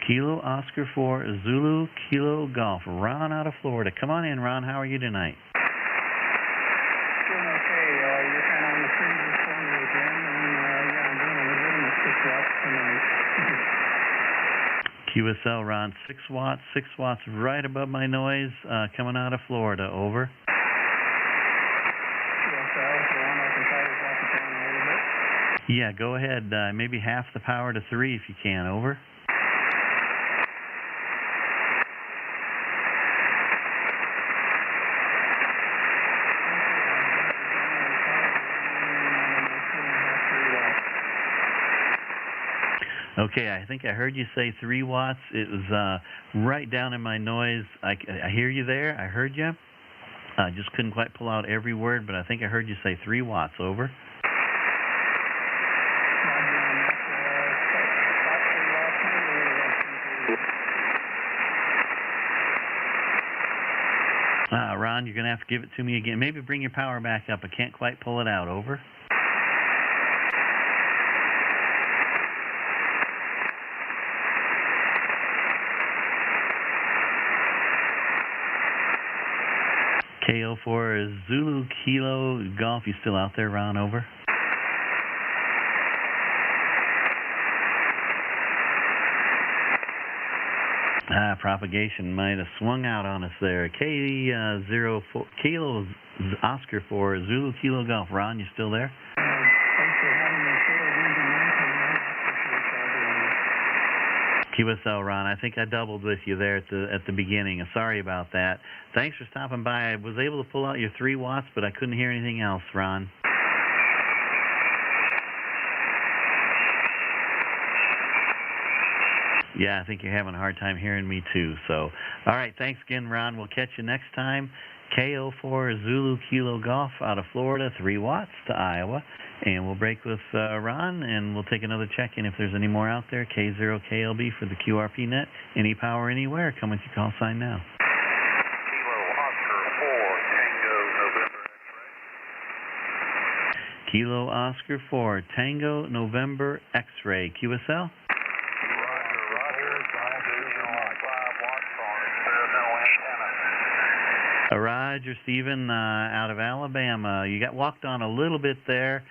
Kilo Oscar 4 Zulu Kilo Golf. Ron out of Florida. Come on in, Ron. How are you tonight? Doing okay. You're kind of on the fringe of Sunday again, and yeah, I'm doing a legitimate 6 watts tonight. QSL, Ron, 6 watts right above my noise, coming out of Florida. Over. QSL, Ron, I can try to drop it down a little bit. Yeah, go ahead. Maybe half the power to 3 if you can. Over. Okay, I think I heard you say 3 watts. It was right down in my noise. I hear you there. I heard you. I just couldn't quite pull out every word, but I think I heard you say 3 watts. Over. Ron, you're going to have to give it to me again. Maybe bring your power back up. I can't quite pull it out. Over. KO4 is Zulu Kilo Golf. You still out there, Ron? Over. Propagation might have swung out on us there. K04 Kilo Oscar 4 Zulu Kilo Golf. Ron, you still there? QSL, Ron, I think I doubled with you there at the beginning. Sorry about that. Thanks for stopping by. I was able to pull out your 3 watts, but I couldn't hear anything else, Ron. Yeah, I think you're having a hard time hearing me too. So, all right, thanks again, Ron. We'll catch you next time. KO4 Zulu Kilo Golf out of Florida, 3 watts to Iowa. And we'll break with Ron, and we'll take another check-in if there's any more out there. K0KLB for the QRP Net. Any power anywhere. Come with your call sign now. Kilo Oscar 4 Tango November X-Ray. QSL? Roger, Stephen, out of Alabama. You got walked on a little bit there.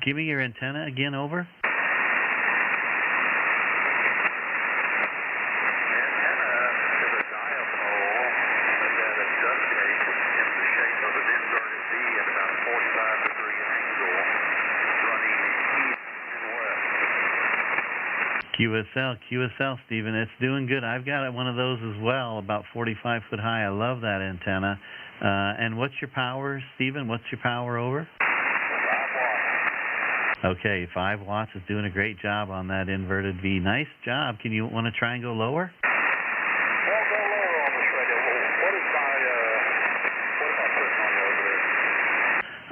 Give me your antenna again. Over. QSL, Stephen, it's doing good. I've got one of those as well, about 45 foot high. I love that antenna. And what's your power, Stephen? What's your power? Over? 5 watts. Okay, 5 watts is doing a great job on that inverted V. Nice job. Can you want to try and go lower? Well, go lower on this radio. What am I putting on you over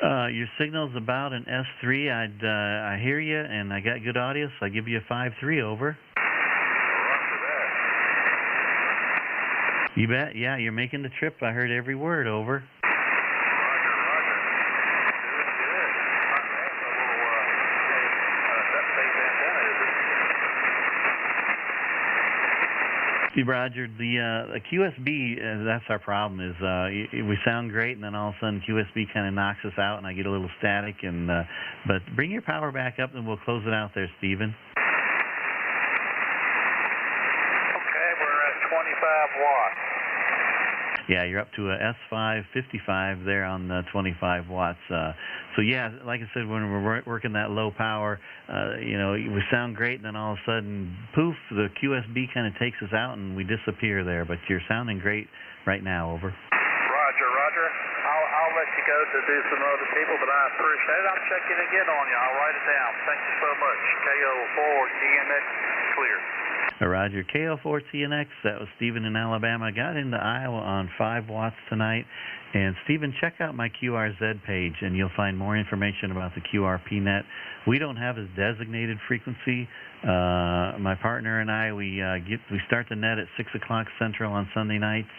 there? Your signal's about an S3. I hear you, and I got good audio, so I give you a 5.3. Over. You bet. Yeah, you're making the trip. I heard every word. Over. Roger, the QSB, that's our problem, is we sound great, and then all of a sudden QSB kind of knocks us out, and I get a little static. But bring your power back up, and we'll close it out there, Stephen. Okay, we're at 25 watts. Yeah, you're up to a S5 55 there on the 25 watts. So yeah, like I said, when we're working that low power, we sound great, and then all of a sudden, poof, the QSB kind of takes us out, and we disappear there. But you're sounding great right now. Over. Roger. I'll let you go to do some other people, but I appreciate it. I'll check in again on you. I'll write it down. Thank you so much. KO4TNX clear. Roger, KO4TNX, that was Stephen in Alabama. Got into Iowa on 5 watts tonight. And Stephen, check out my QRZ page, and you'll find more information about the QRP Net. We don't have a designated frequency. My partner and I, we start the net at 6 o'clock Central on Sunday nights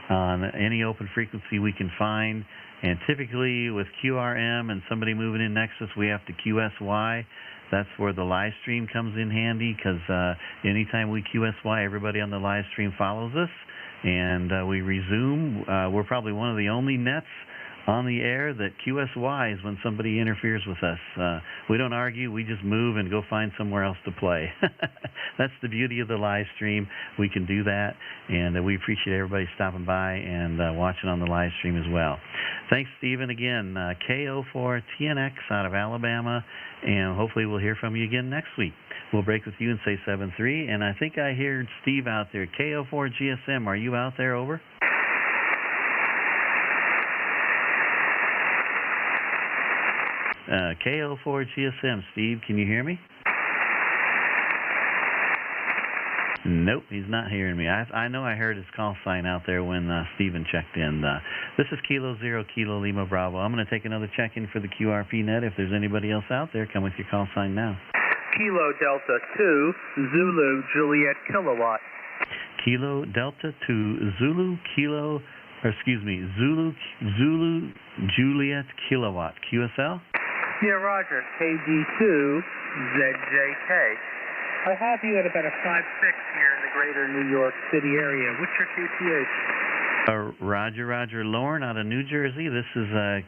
on any open frequency we can find. And typically with QRM and somebody moving in next to us, we have to QSY. That's where the live stream comes in handy, because anytime we QSY, everybody on the live stream follows us, and we resume. We're probably one of the only nets on the air that QSYs when somebody interferes with us. We don't argue. We just move and go find somewhere else to play. That's the beauty of the live stream. We can do that, and we appreciate everybody stopping by and watching on the live stream as well. Thanks, Stephen, again. KO4TNX out of Alabama, and hopefully we'll hear from you again next week. We'll break with you and say 7-3, and I think I heard Steve out there. KO4GSM, are you out there? Over. KO4GSM, Steve, can you hear me? Nope, he's not hearing me. I know I heard his call sign out there when Stephen checked in. This is Kilo 0 Kilo Lima Bravo. I'm going to take another check-in for the QRP Net. If there's anybody else out there, come with your call sign now. Kilo Delta 2 Zulu Juliet Kilowatt. Kilo Delta 2 Zulu Kilo, Zulu Juliet Kilowatt. QSL? Yeah, Roger. KD2 ZJK. I have you at about a 5-6 here in the greater New York City area. What's your QTH? Roger. Lauren out of New Jersey. This is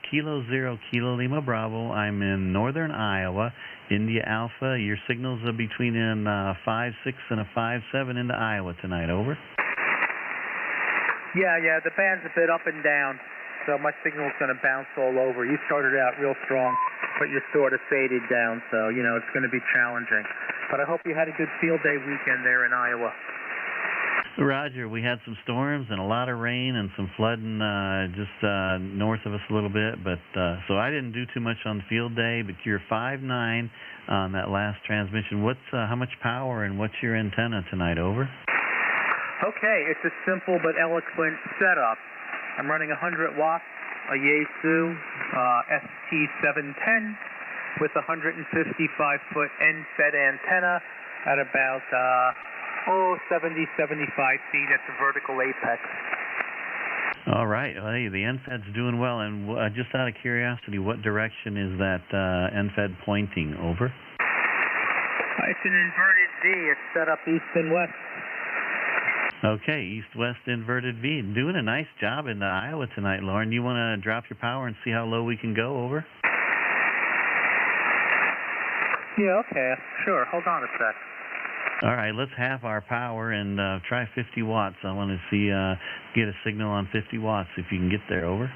Kilo 0 Kilo Lima Bravo. I'm in northern Iowa, India Alpha. Your signals are between a 5-6 and a 5-7 into Iowa tonight. Over. Yeah, the band's a bit up and down, so my signal's going to bounce all over. You started out real strong, but you're sort of faded down, so, it's going to be challenging. But I hope you had a good field day weekend there in Iowa. Roger, we had some storms and a lot of rain and some flooding just north of us a little bit, but so I didn't do too much on field day, but you're 5-9 on that last transmission. How much power and what's your antenna tonight? Over. Okay, it's a simple but eloquent setup. I'm running 100 watts, a Yaesu ST710 with a 155-foot end-fed antenna at about 70-75 feet at the vertical apex. All right. Well, hey, the end-fed's doing well. And just out of curiosity, what direction is that end-fed pointing? Over. It's an inverted V. It's set up east and west. Okay, east-west inverted V. Doing a nice job in Iowa tonight, Lauren. You want to drop your power and see how low we can go? Over. Yeah, okay, sure. Hold on a sec. All right, let's half our power and try 50 watts. I want to see, get a signal on 50 watts if you can get there. Over.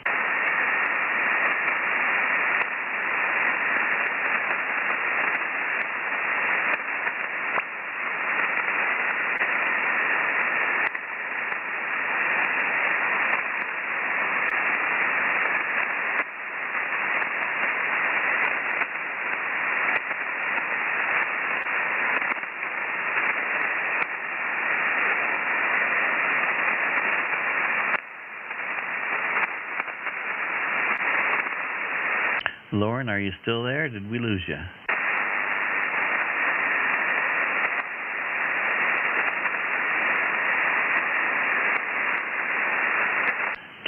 Lauren, are you still there? Did we lose you?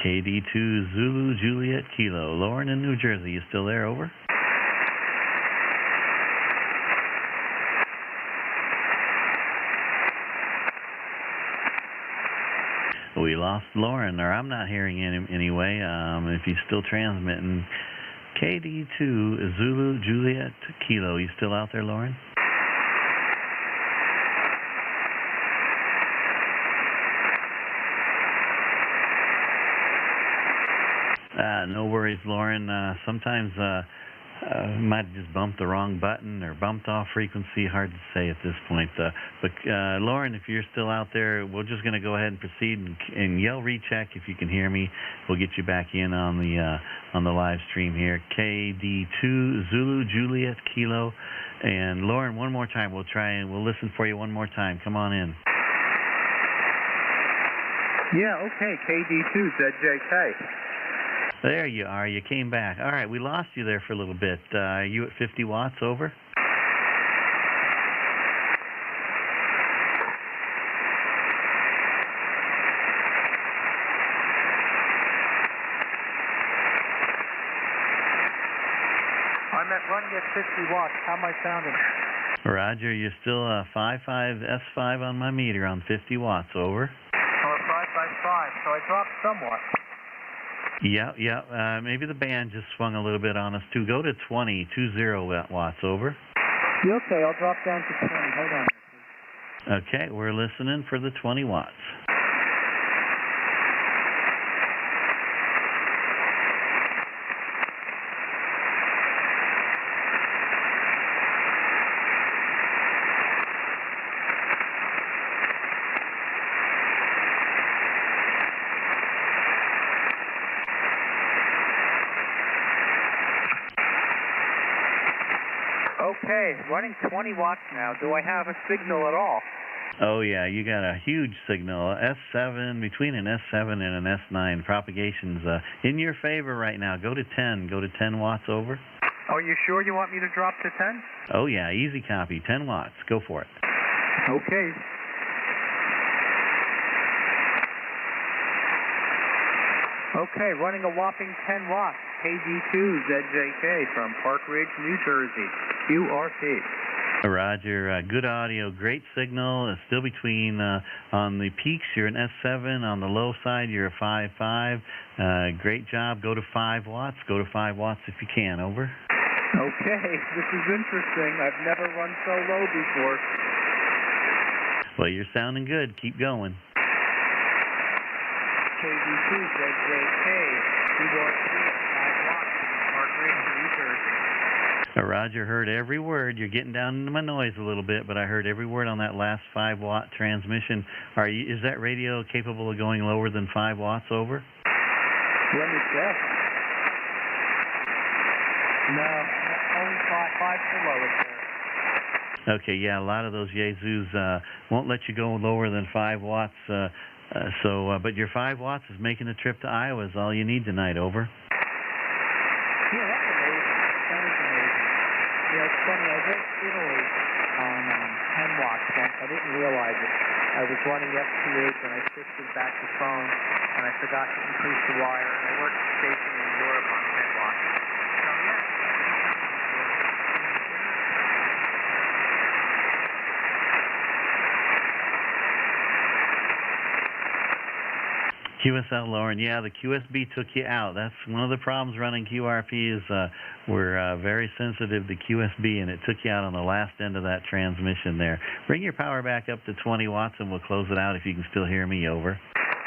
KD2 Zulu Juliet Kilo. Lauren in New Jersey, you still there? Over. We lost Lauren, or I'm not hearing him anyway. If he's still transmitting. KD2 Zulu Juliet Kilo. You still out there, Lauren? No worries, Lauren. Sometimes might have just bumped the wrong button or bumped off frequency. Hard to say at this point. But Lauren, if you're still out there, we're just going to go ahead and proceed and yell recheck if you can hear me. We'll get you back in on the live stream here. KD2 Zulu Juliet Kilo. And Lauren, one more time. We'll listen for you one more time. Come on in. Yeah, okay. KD2 ZJK. There you are. You came back. All right, we lost you there for a little bit. Are you at 50 watts over? I'm at running at 50 watts. How am I sounding? Roger, you're still 55S5 on my meter on 50 watts, over. Oh, 5x5, so I dropped somewhat. Yeah. Maybe the band just swung a little bit on us, too. Go to 20 watts, over. Yeah, okay, I'll drop down to 20. Hold on. Okay, we're listening for the 20 watts. Okay, running 20 watts now. Do I have a signal at all? Oh, yeah, you got a huge signal. S7, between an S7 and an S9. Propagation's in your favor right now. Go to 10. Go to 10 watts, over. Are you sure you want me to drop to 10? Oh, yeah, easy copy. 10 watts. Go for it. Okay. Okay, running a whopping 10 watts. KD2 ZJK from Park Ridge, New Jersey. QRP. Roger. Good audio. Great signal. It's still between, on the peaks, you're an S7. On the low side, you're a 5.5. Great job. Go to 5 watts. Go to 5 watts if you can. Over. Okay, this is interesting. I've never run so low before. Well, you're sounding good. Keep going. KD2 ZJK, QRP 5 watts, Park Ridge, New Jersey. Roger, heard every word. You're getting down into my noise a little bit, but I heard every word on that last 5 watt transmission. Is that radio capable of going lower than 5 watts, over? Let me check. No, only 5 below it there. Okay, yeah, a lot of those Yaesus won't let you go lower than 5 watts. But your 5 watts is making the trip to Iowa is all you need tonight, over. Yeah, that's amazing. That is amazing. Yeah, it's funny. I went to Italy on 10 watts once. I didn't realize it. I was running FT8 and I switched it back to phone, and I forgot to increase the wire. And I worked stationary in Europe on 10 watts. So, yeah. QSL, Lauren, yeah, the QSB took you out. That's one of the problems running QRP is we're very sensitive to QSB, and it took you out on the last end of that transmission there. Bring your power back up to 20 watts, and we'll close it out if you can still hear me, over.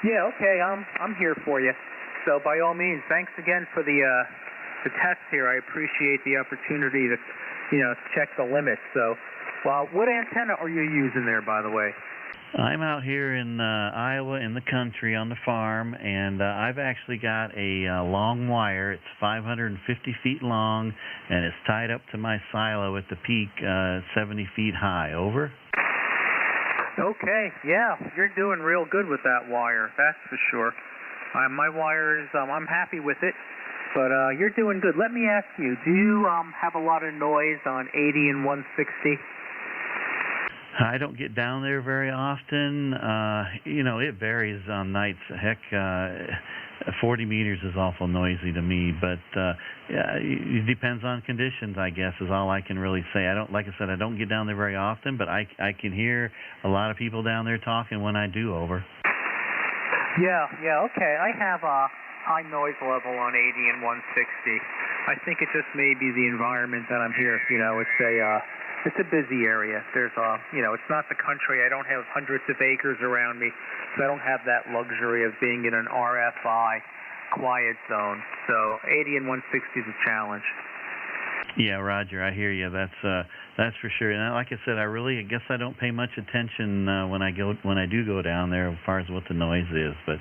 Yeah, okay, I'm here for you. So by all means, thanks again for the test here. I appreciate the opportunity to, check the limits. So, well, what antenna are you using there, by the way? I'm out here in Iowa in the country on the farm, and I've actually got a long wire. It's 550 feet long, and it's tied up to my silo at the peak, 70 feet high. Over. Okay, yeah, you're doing real good with that wire, that's for sure. My wire is, I'm happy with it, but you're doing good. Let me ask you, do you have a lot of noise on 80 and 160? I don't get down there very often. It varies on nights. Heck, 40 meters is awful noisy to me, but it depends on conditions, I guess, is all I can really say. Like I said, I don't get down there very often, but I can hear a lot of people down there talking when I do, over. Yeah, okay. I have a high noise level on 80 and 160. I think it just may be the environment that I'm here. You know, it's a busy area. There's it's not the country. I don't have hundreds of acres around me, so I don't have that luxury of being in an RFI quiet zone. So 80 and 160 is a challenge. Yeah, Roger, I hear you. That's for sure. And like I said, I guess I don't pay much attention when I do go down there as far as what the noise is. But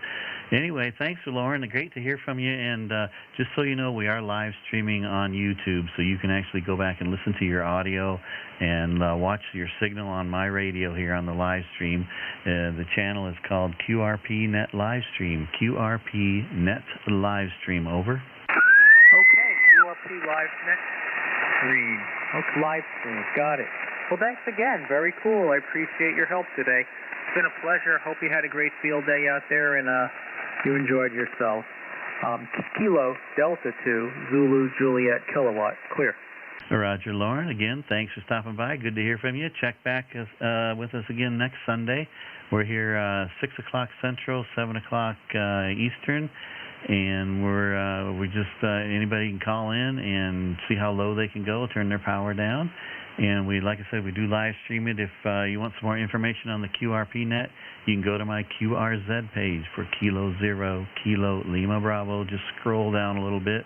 anyway, thanks, Lauren. Great to hear from you. And just so you know, we are live streaming on YouTube, so you can actually go back and listen to your audio and watch your signal on my radio here on the live stream. The channel is called QRP Net Livestream. QRP Net Livestream. Over. Okay, QRP Live Net Stream. Okay, live stream. Got it. Well, thanks again. Very cool. I appreciate your help today. It's been a pleasure. Hope you had a great field day out there and you enjoyed yourself. Kilo Delta 2 Zulu Juliet Kilowatt. Clear. Roger, Lauren. Again, thanks for stopping by. Good to hear from you. Check back with us again next Sunday. We're here 6 o'clock Central, 7 o'clock Eastern. And we just anybody can call in and see how low they can go, turn their power down. And like I said, we do live stream it. If you want some more information on the QRP Net, you can go to my QRZ page for Kilo Zero Kilo Lima Bravo. Just scroll down a little bit,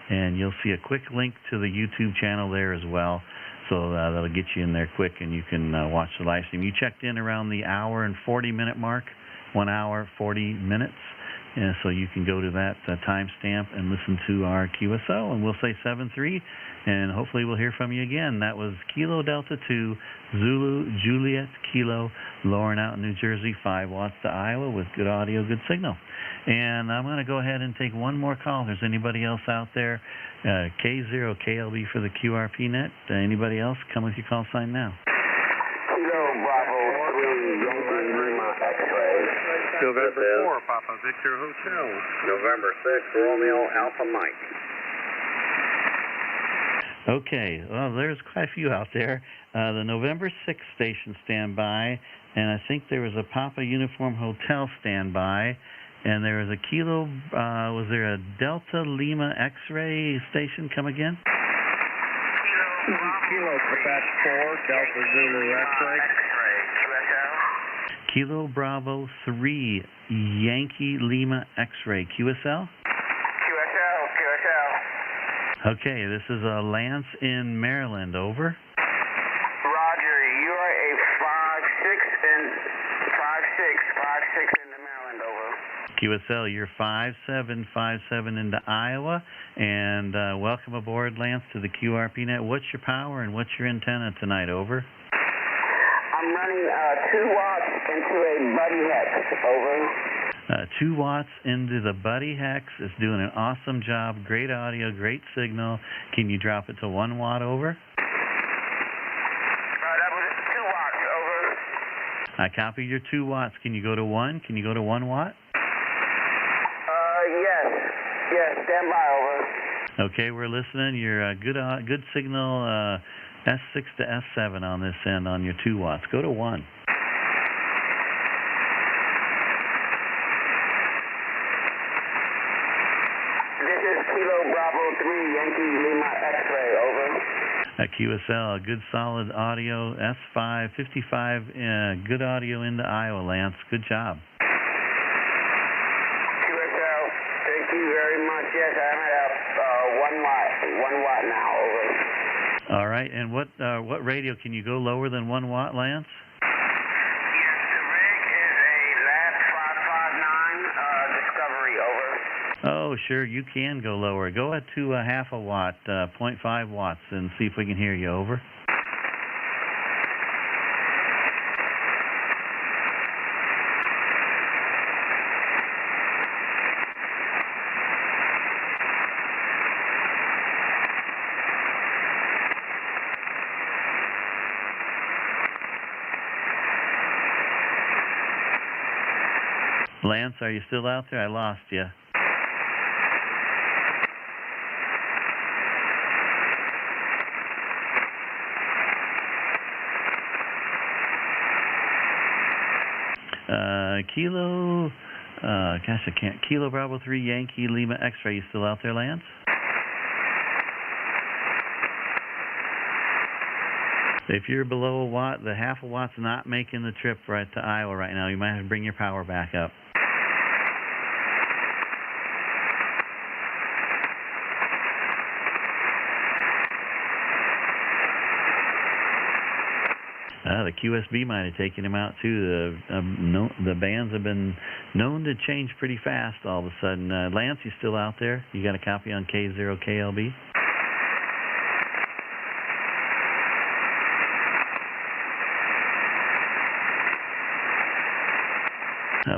and you'll see a quick link to the YouTube channel there as well. So that'll get you in there quick, and you can watch the live stream. You checked in around the hour and 40-minute mark, 1 hour, 40 minutes. And so you can go to that timestamp and listen to our QSO, and we'll say 7-3, and hopefully we'll hear from you again. That was Kilo Delta 2, Zulu Juliet Kilo, Lauren out in New Jersey, 5 watts to Iowa with good audio, good signal. And I'm going to go ahead and take one more call. If there's anybody else out there, K0 KLB for the QRP Net. Anybody else? Come with your call sign now. Kilo Bravo 3, Yankee Lima X-ray. November 4, Papa Victor Hotel. November 6, Romeo Alpha Mike. Okay, well, there's quite a few out there. The November 6 station standby, and I think there was a Papa Uniform Hotel standby, and there was a Kilo, was there a Delta Lima X-ray station? Come again? Kilo Quebec 4, Delta Zulu X-ray. Kilo Bravo 3, Yankee Lima X-ray. QSL? QSL. Okay, this is Lance in Maryland. Over. Roger, you are a 5-6 into Maryland. Over. QSL, you're 5757 into Iowa. And welcome aboard, Lance, to the QRP Net. What's your power and what's your antenna tonight? Over. I'm running 2 watts into a Buddy Hex. Over. 2 watts into the Buddy Hex. It's doing an awesome job. Great audio, great signal. Can you drop it to 1 watt? Over. That was 2 watts. Over. I copied your 2 watts. Can you go to 1? Can you go to 1 watt? Yes, stand by. Over. Okay, we're listening. You're good signal. S6 to S7 on this end on your 2 watts. Go to 1. This is Kilo Bravo 3, Yankee Lima X-ray. Over. QSL, good solid audio. S5, 55, good audio into Iowa, Lance. Good job. QSL, thank you very much. Yes, I'm at 1 watt now. Over. All right, and what radio can you go lower than 1 watt, Lance? Yes, the rig is a LAT 559 Discovery. Over. Oh, sure, you can go lower. Go to a half a watt, 0.5 watts, and see if we can hear you. Over. Lance, are you still out there? I lost you. Kilo Gosh, I can't. Kilo Bravo 3 Yankee Lima X-ray. You still out there, Lance? If you're below a watt, the half a watt's not making the trip right to Iowa right now. You might have to bring your power back up. The QSB might have taken him out too. The bands have been known to change pretty fast all of a sudden. Lance, you still out there? You got a copy on K0KLB?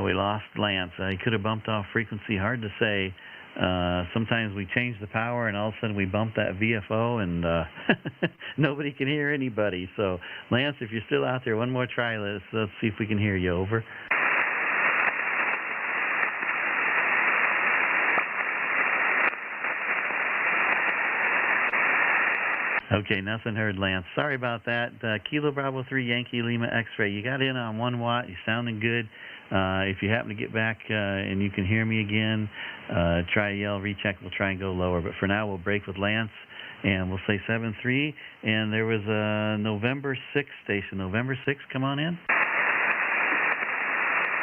We lost Lance. He could have bumped off frequency. Hard to say. Sometimes we change the power and all of a sudden we bump that VFO and nobody can hear anybody. So, Lance, if you're still out there, one more try. Let's see if we can hear you. Over. Okay, nothing heard, Lance. Sorry about that. Kilo Bravo 3 Yankee Lima X-ray. You got in on 1 watt. You're sounding good. If you happen to get back and you can hear me again, try to yell, recheck. We'll try and go lower. But for now, we'll break with Lance, and we'll say 7-3. And there was a November 6 station. November 6, come on in.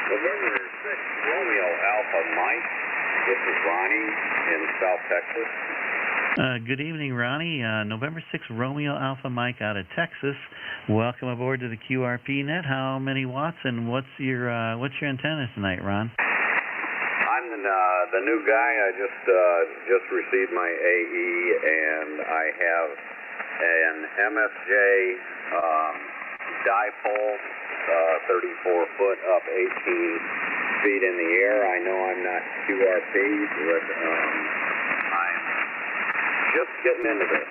November 6, Romeo Alpha Mike. This is Ronnie in South Texas. Good evening, Ronnie. November 6, Romeo Alpha Mike out of Texas. Welcome aboard to the QRP Net. How many watts and what's your antenna tonight, Ron? I'm the new guy. I just received my AE, and I have an MSJ dipole, 34 foot up 18 feet in the air. I know I'm not QRP, but I'm just getting into this.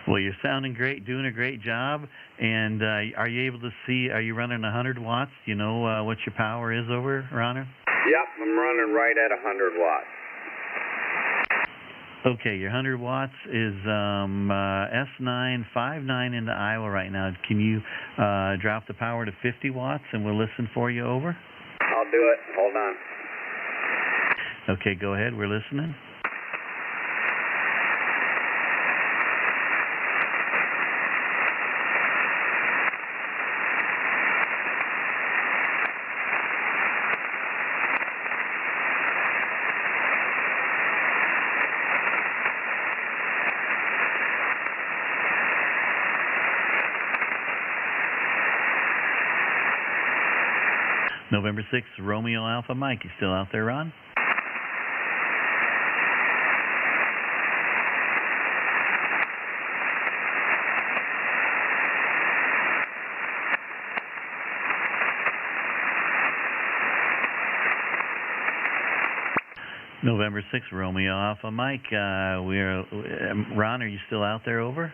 Well, you're sounding great, doing a great job. And are you able to see, are you running 100 watts? Do you know what your power is over, Ronner? Yep, I'm running right at 100 watts. Okay, your 100 watts is S959 into Iowa right now. Can you drop the power to 50 watts and we'll listen for you, over? I'll do it. Hold on. Okay, go ahead. We're listening. November 6th, Romeo Alpha Mike. You still out there, Ron? November 6th, Romeo Alpha Mike. Ron, are you still out there, over?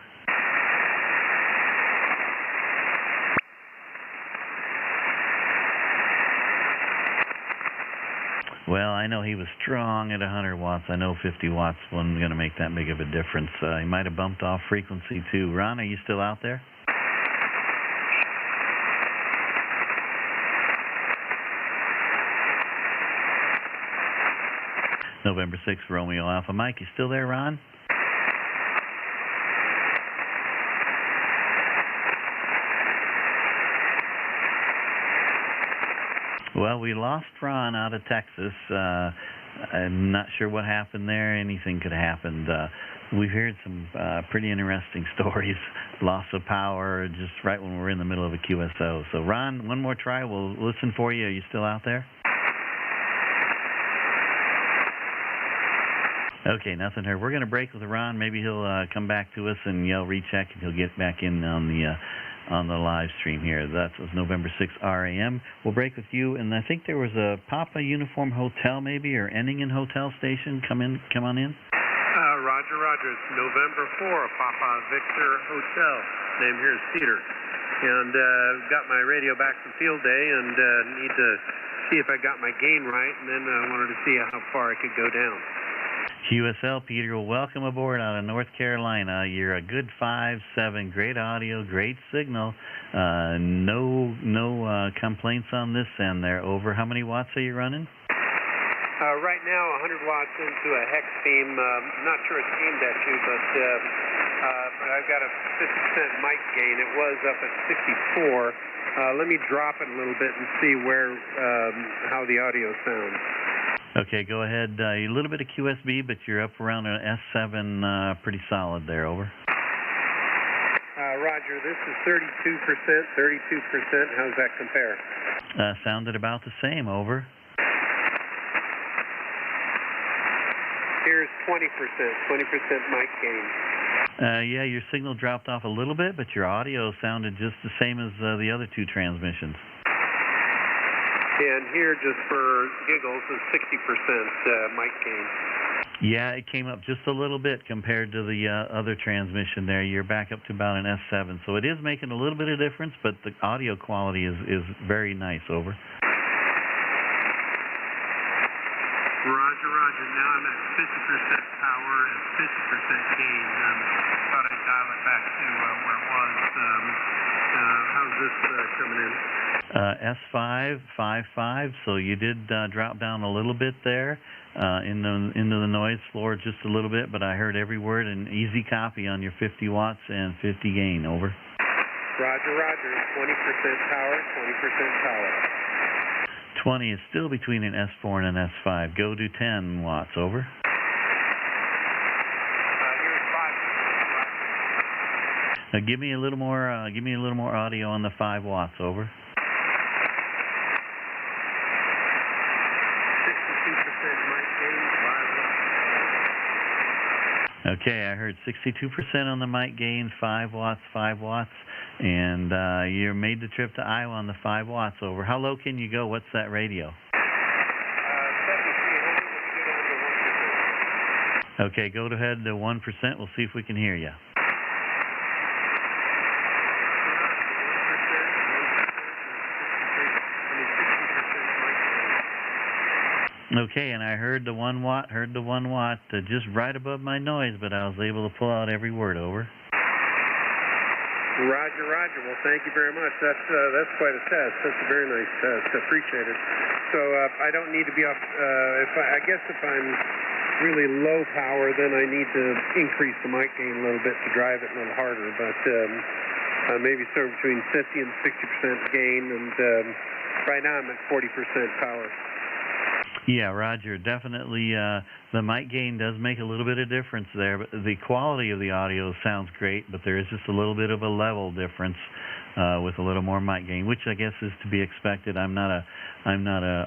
Well, I know he was strong at 100 watts. I know 50 watts wasn't going to make that big of a difference. He might have bumped off frequency, too. Ron, are you still out there? November 6th, Romeo Alpha Mike. You still there, Ron? Well, we lost Ron out of Texas. I'm not sure what happened there. Anything could have happened. We've heard some pretty interesting stories. Loss of power just right when we're in the middle of a QSO. So, Ron, one more try. We'll listen for you. Are you still out there? Okay, nothing here. We're going to break with Ron. Maybe he'll come back to us and yell recheck, and he'll get back in on the live stream here. That was November 6th, RAM. We'll break with you, and I think there was a Papa Uniform Hotel maybe, or ending in hotel station. Come on in. Roger, it's November 4, Papa Victor Hotel. Name here is Peter. And got my radio back from field day and need to see if I got my gain right, and then I wanted to see how far I could go down. QSL, Peter, welcome aboard out of North Carolina. You're a good 5-7, great audio, great signal. No complaints on this end there. Over. How many watts are you running? Right now, 100 watts into a hex beam. Not sure it's aimed at you, but I've got a 50% mic gain. It was up at 64. Let me drop it a little bit and see how the audio sounds. Okay, go ahead. A little bit of QSB, but you're up around an S7, pretty solid there. Over. Roger, this is 32%, 32%. How's that compare? Sounded about the same. Over. Here's 20% mic gain. Yeah, your signal dropped off a little bit, but your audio sounded just the same as the other two transmissions. And here, just for giggles, is 60% mic gain. Yeah, it came up just a little bit compared to the other transmission there. You're back up to about an S7, so it is making a little bit of difference, but the audio quality is very nice. Over. Roger. Now I'm at 50% power and 50% gain. Thought I'd dial it back to where it was. How's this coming in? S5, 5.5, so you did drop down a little bit there into the noise floor just a little bit, but I heard every word, an easy copy on your 50 watts and 50 gain. Over. Roger. 20% power, 20% power. 20 is still between an S4 and an S5. Go to 10 watts. Over. Here's 5. Give me a little more audio on the 5 watts. Over. 62% mic gain, 5 watts. Okay, I heard 62% on the mic gain, 5 watts, and you made the trip to Iowa on the 5 watts. Over. How low can you go? What's that radio? 7,300. Let me go down to 1%. Okay, go ahead to 1%. We'll see if we can hear you. Okay, and I heard the 1 watt, just right above my noise, but I was able to pull out every word. Over. Roger. Well, thank you very much. That's quite a test. That's a very nice test. Appreciate it. So I don't need to be up. I guess if I'm really low power, then I need to increase the mic gain a little bit to drive it a little harder. But maybe somewhere between 50 and 60% gain, and right now I'm at 40% power. Yeah, Roger, definitely the mic gain does make a little bit of difference there, but the quality of the audio sounds great, but there is just a little bit of a level difference with a little more mic gain, which I guess is to be expected. I'm not a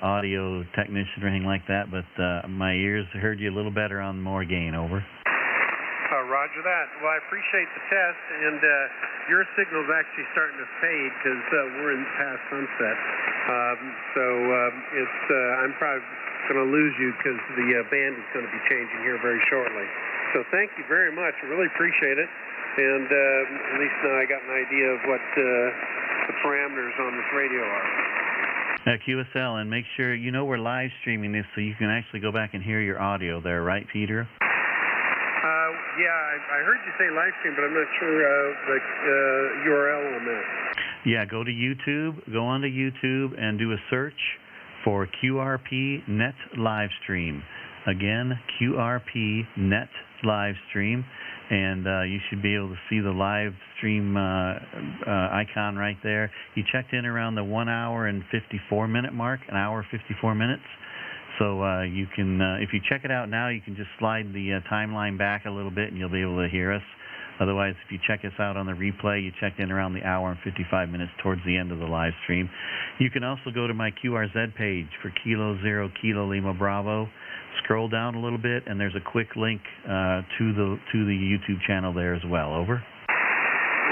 audio technician or anything like that, but my ears heard you a little better on more gain. Over. Roger that. Well, I appreciate the test, and your signal's actually starting to fade because we're in past sunset. I'm probably going to lose you because the band is going to be changing here very shortly. So thank you very much. I really appreciate it. And at least now I got an idea of what the parameters on this radio are. QSL, and make sure you know we're live streaming this so you can actually go back and hear your audio there, right, Peter? Yeah, I heard you say live stream, but I'm not sure the URL on that. Yeah, go to YouTube, go onto YouTube and do a search for QRP Net LiveStream. Again, QRP Net LiveStream, and you should be able to see the live stream icon right there. You checked in around the 1 hour and 54 minute mark, an hour 54 minutes. So you can, if you check it out now, you can just slide the timeline back a little bit and you'll be able to hear us. Otherwise, if you check us out on the replay, you checked in around the hour and 55 minutes towards the end of the live stream. You can also go to my QRZ page for Kilo Zero Kilo Lima Bravo. Scroll down a little bit, and there's a quick link to the YouTube channel there as well. Over.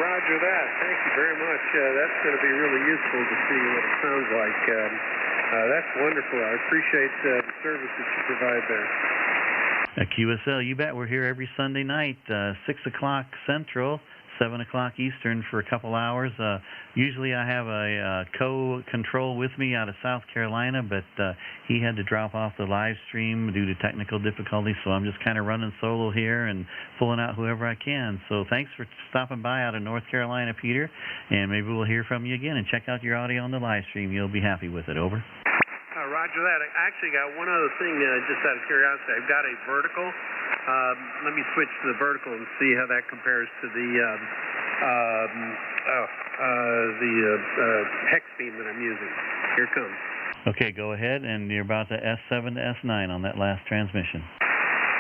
Roger that. Thank you very much. That's going to be really useful to see what it sounds like. That's wonderful. I appreciate the service that you provide there. QSL, you bet. We're here every Sunday night, 6 o'clock Central, 7 o'clock Eastern for a couple hours. Usually I have a co-control with me out of South Carolina, but he had to drop off the live stream due to technical difficulties, so I'm just kind of running solo here and pulling out whoever I can. So thanks for stopping by out of North Carolina, Peter, and maybe we'll hear from you again, and check out your audio on the live stream. You'll be happy with it. Over. Roger that. I actually got one other thing, just out of curiosity. I've got a vertical. Let me switch to the vertical and see how that compares to the hex beam that I'm using. Here it comes. Okay, go ahead, and you're about to S7 to S9 on that last transmission.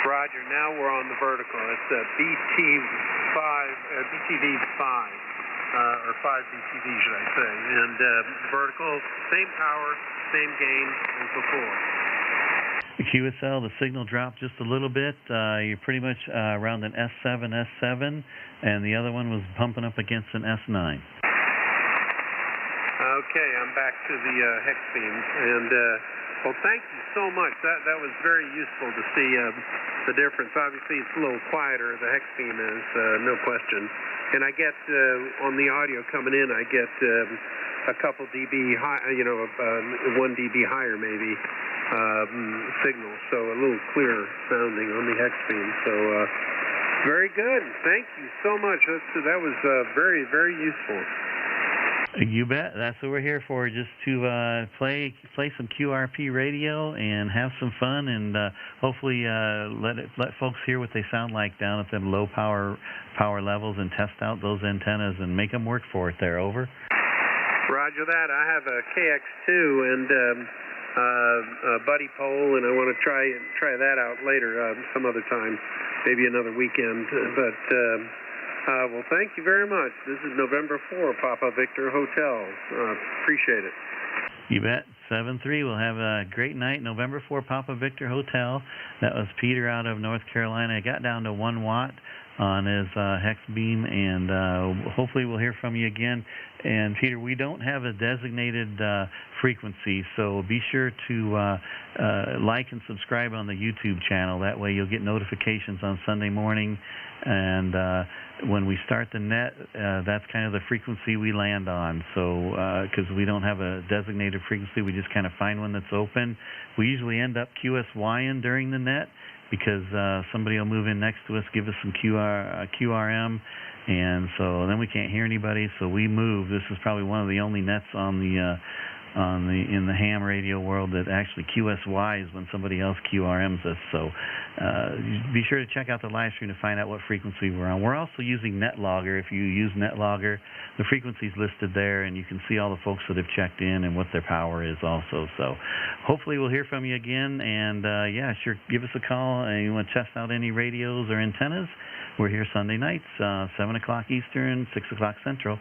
Roger. Now we're on the vertical. It's BTV5, or 5 BTV, should I say. And vertical, same power, same gain as before. The QSL, the signal dropped just a little bit. You're pretty much around an S7, and the other one was pumping up against an S9. Okay, I'm back to the hex beams, and well, thank you so much. That was very useful to see the difference. Obviously, it's a little quieter. The hex beam is, no question. And I get on the audio coming in, I get a couple dB high, 1 dB higher maybe signal, so a little clearer sounding on the hex beam. So very good. Thank you so much. That was very, very useful. You bet. That's what we're here for, just to play some QRP radio and have some fun, and hopefully let folks hear what they sound like down at them low power levels, and test out those antennas and make them work for it there. Over. Roger that. I have a KX2 and a buddy pole, and I want to try that out later, some other time, maybe another weekend. But well, thank you very much. This is November 4, Papa Victor Hotel. Appreciate it. You bet. 7-3. We'll have a great night. November 4, Papa Victor Hotel. That was Peter out of North Carolina. I got down to 1 watt on his hex beam, and hopefully we'll hear from you again. And Peter, we don't have a designated frequency, so be sure to like and subscribe on the YouTube channel. That way you'll get notifications on Sunday morning, and when we start the net, that's kind of the frequency we land on. So because we don't have a designated frequency, we just kind of find one that's open. We usually end up QSYing during the net, because somebody will move in next to us, give us some QRM, and so then we can't hear anybody, so we move. This is probably one of the only nets in the ham radio world that actually QSYs when somebody else QRMs us. So be sure to check out the live stream to find out what frequency we're on. We're also using NetLogger. If you use NetLogger, the frequency's listed there, and you can see all the folks that have checked in and what their power is also. So hopefully we'll hear from you again, and yeah, sure, give us a call, and you want to test out any radios or antennas. We're here Sunday nights, 7 o'clock Eastern, 6 o'clock Central.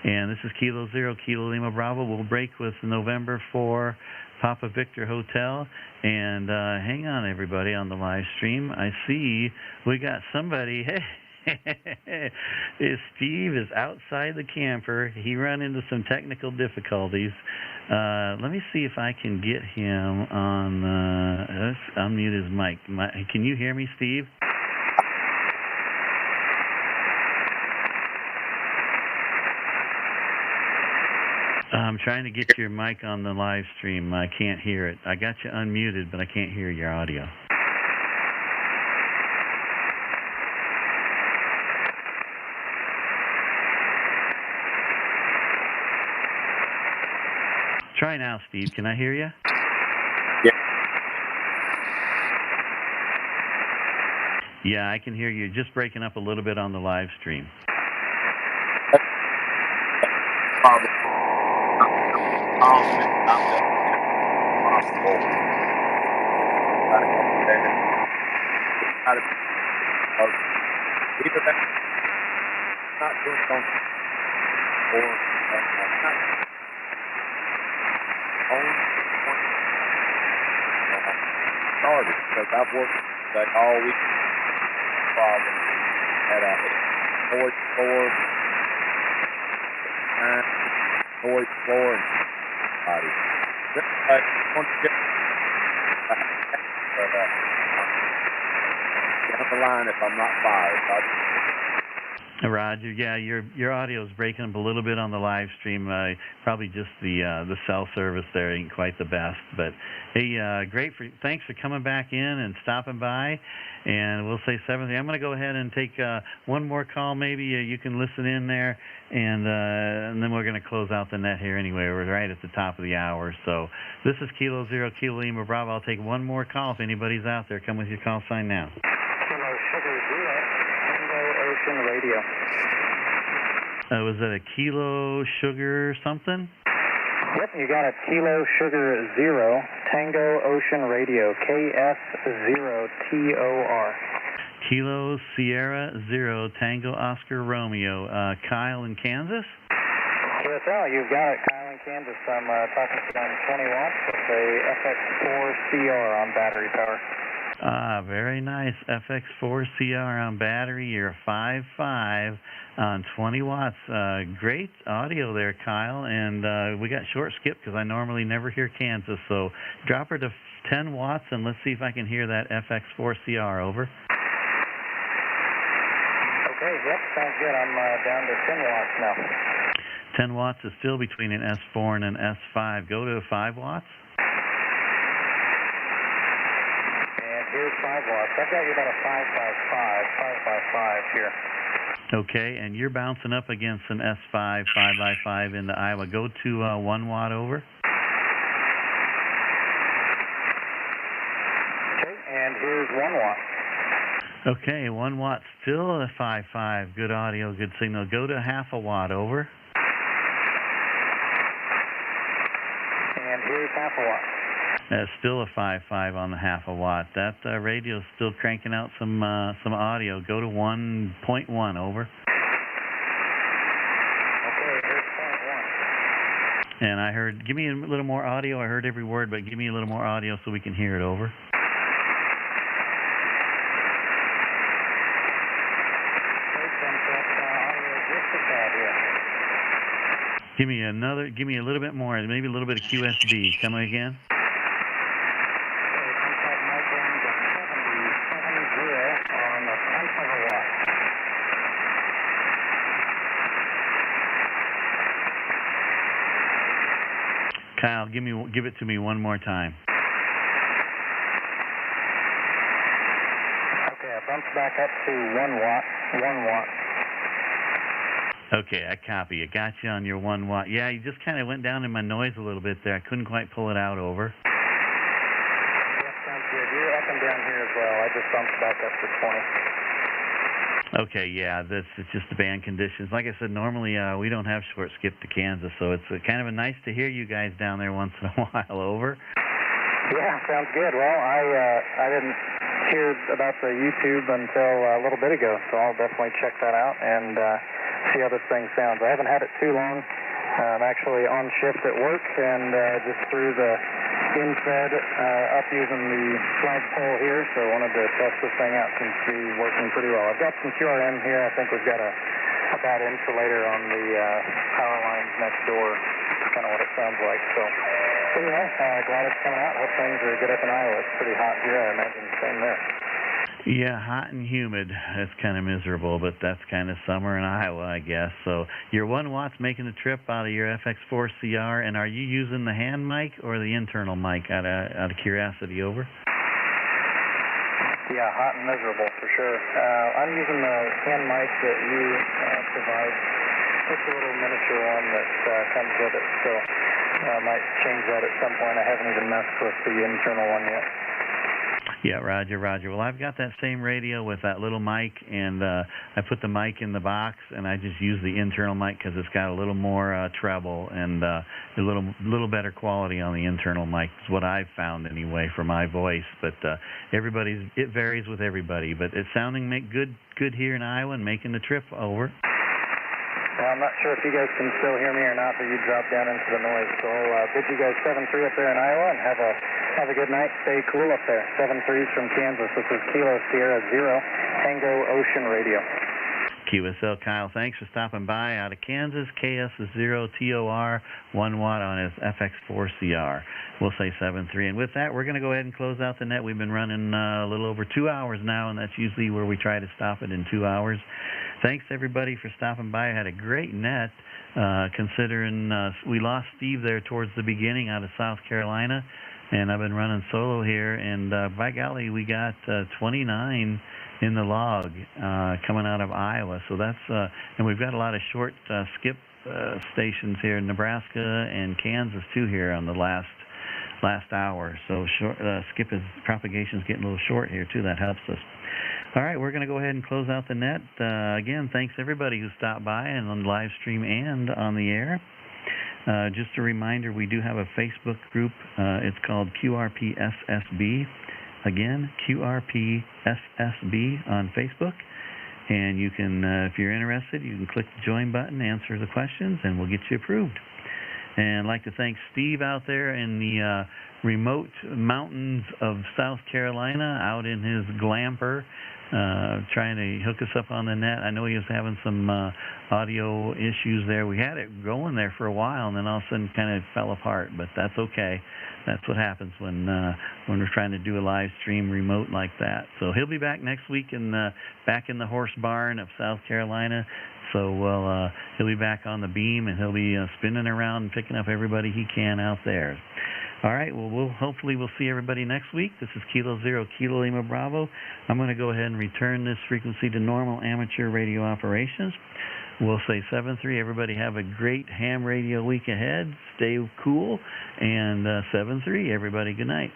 And this is Kilo Zero, Kilo Lima Bravo. We'll break with November 4, Papa Victor Hotel. And hang on, everybody, on the live stream. I see we got somebody. Hey, Steve is outside the camper. He ran into some technical difficulties. Let me see if I can get him on. Let's unmute his mic. Can you hear me, Steve? I'm trying to get your mic on the live stream. I can't hear it. I got you unmuted, but I can't hear your audio. Try now, Steve. Can I hear you? Yeah. Yeah, I can hear you. Just breaking up a little bit on the live stream. Because I've worked like all week problem at a noise floor, and body. I want to get down the line if I'm not fired. Roger, yeah, your audio is breaking up a little bit on the live stream. Probably just the cell service there ain't quite the best. But hey, thanks for coming back in and stopping by. And we'll say 7:30. I'm going to go ahead and take one more call. Maybe you can listen in there, and then we're going to close out the net here anyway. We're right at the top of the hour. So this is Kilo 0 Kilo Lima Bravo. I'll take one more call if anybody's out there. Come with your call sign now. Kilo Sugar 0, Tango Ocean Radio. Was that a Kilo Sugar something? Yep, you got it. Kilo Sugar 0, Tango Ocean Radio, KS0TOR. Kilo Sierra 0, Tango Oscar Romeo. Kyle in Kansas? QSL, you've got it. Kyle in Kansas. I'm talking to them 20 watts with a FX4CR on battery power. Very nice. FX4CR on battery. You're 5.5 on 20 watts. Great audio there, Kyle. And we got short skip because I normally never hear Kansas. So drop her to 10 watts and let's see if I can hear that FX4CR. Over. Okay, yep, sounds good. I'm down to 10 watts now. 10 watts is still between an S4 and an S5. Go to 5 watts. Here's 5 watts. I've got you about a 5x5 here. Okay, and you're bouncing up against an S5, 5x5 into Iowa. Go to 1 watt over. Okay, and here's 1 watt. Okay, 1 watt, still a 5.5. Good audio, good signal. Go to half a watt over. And here's half a watt. That's still a 5.5 on the half a watt. That radio's still cranking out some audio. Go to 1.1 over. Okay, here's 0.1. And I heard, give me a little more audio. I heard every word, but give me a little more audio so we can hear it. Over. Give me a little bit more, maybe a little bit of QSB. Come again. Kyle, give it to me one more time. Okay, I bumped back up to 1 watt. 1 watt. Okay, I copy. I got you on your 1 watt. Yeah, you just kind of went down in my noise a little bit there. I couldn't quite pull it out. Over. Yeah, sounds good. You're up and down here as well. I just bumped back up to 20. Okay, yeah, it's just the band conditions. Like I said, normally we don't have short skip to Kansas, so it's kind of nice to hear you guys down there once in a while. Over. Yeah, sounds good. Well, I didn't hear about the YouTube until a little bit ago, so I'll definitely check that out and see how this thing sounds. I haven't had it too long. I'm actually on shift at work and just threw the infed up using the flagpole here, so I wanted to test this thing out. Seems to be working pretty well. I've got some QRM here. I think we've got a bad insulator on the power lines next door. That's kind of what it sounds like. So anyway, glad it's coming out. Hope things are good up in Iowa. It's pretty hot here. I imagine the same there. Yeah, hot and humid. It's kind of miserable, but that's kind of summer in Iowa, I guess. So your 1 watt's making the trip out of your FX4CR, and are you using the hand mic or the internal mic out of curiosity? Over. Yeah, hot and miserable for sure. I'm using the hand mic that you provide. It's a little miniature one that comes with it, so I might change that at some point. I haven't even messed with the internal one yet. Yeah, Roger. Well, I've got that same radio with that little mic, and I put the mic in the box, and I just use the internal mic because it's got a little more treble and a little better quality on the internal mic. Is what I've found anyway for my voice. But it varies with everybody. But it's sounding good here in Iowa and making the trip. Over. Well, I'm not sure if you guys can still hear me or not, but you dropped down into the noise. So I'll bid you guys 7-3 up there in Iowa, and have a good night. Stay cool up there. 7-3s from Kansas. This is Kilo Sierra 0, Tango Ocean Radio. QSL Kyle, thanks for stopping by out of Kansas. KS is 0 TOR, 1 watt on his FX4CR. We'll say 7.3. And with that, we're going to go ahead and close out the net. We've been running a little over 2 hours now, and that's usually where we try to stop it in 2 hours. Thanks, everybody, for stopping by. I had a great net, considering we lost Steve there towards the beginning out of South Carolina, and I've been running solo here, and by golly, we got 29 in the log coming out of Iowa. So that's and we've got a lot of short skip stations here in Nebraska and Kansas too here on the last hour. So short skip is propagation's getting a little short here too. That helps us. All right, we're going to go ahead and close out the net. Again, thanks everybody who stopped by and on live stream and on the air. Just a reminder, we do have a Facebook group. It's called QRP SSB. Again, QRP SSB on Facebook. And you can, if you're interested, you can click the join button, answer the questions, and we'll get you approved. And I'd like to thank Steve out there in the remote mountains of South Carolina, out in his glamper, trying to hook us up on the net. I know he was having some audio issues there. We had it going there for a while, and then all of a sudden kind of fell apart, but that's okay. That's what happens when we're trying to do a live stream remote like that. So he'll be back next week back in the horse barn of South Carolina. So he'll be back on the beam, and he'll be spinning around and picking up everybody he can out there. All right, well, hopefully we'll see everybody next week. This is Kilo Zero, Kilo Lima Bravo. I'm going to go ahead and return this frequency to normal amateur radio operations. We'll say 7.3. Everybody have a great ham radio week ahead. Stay cool. And 7.3, everybody, good night.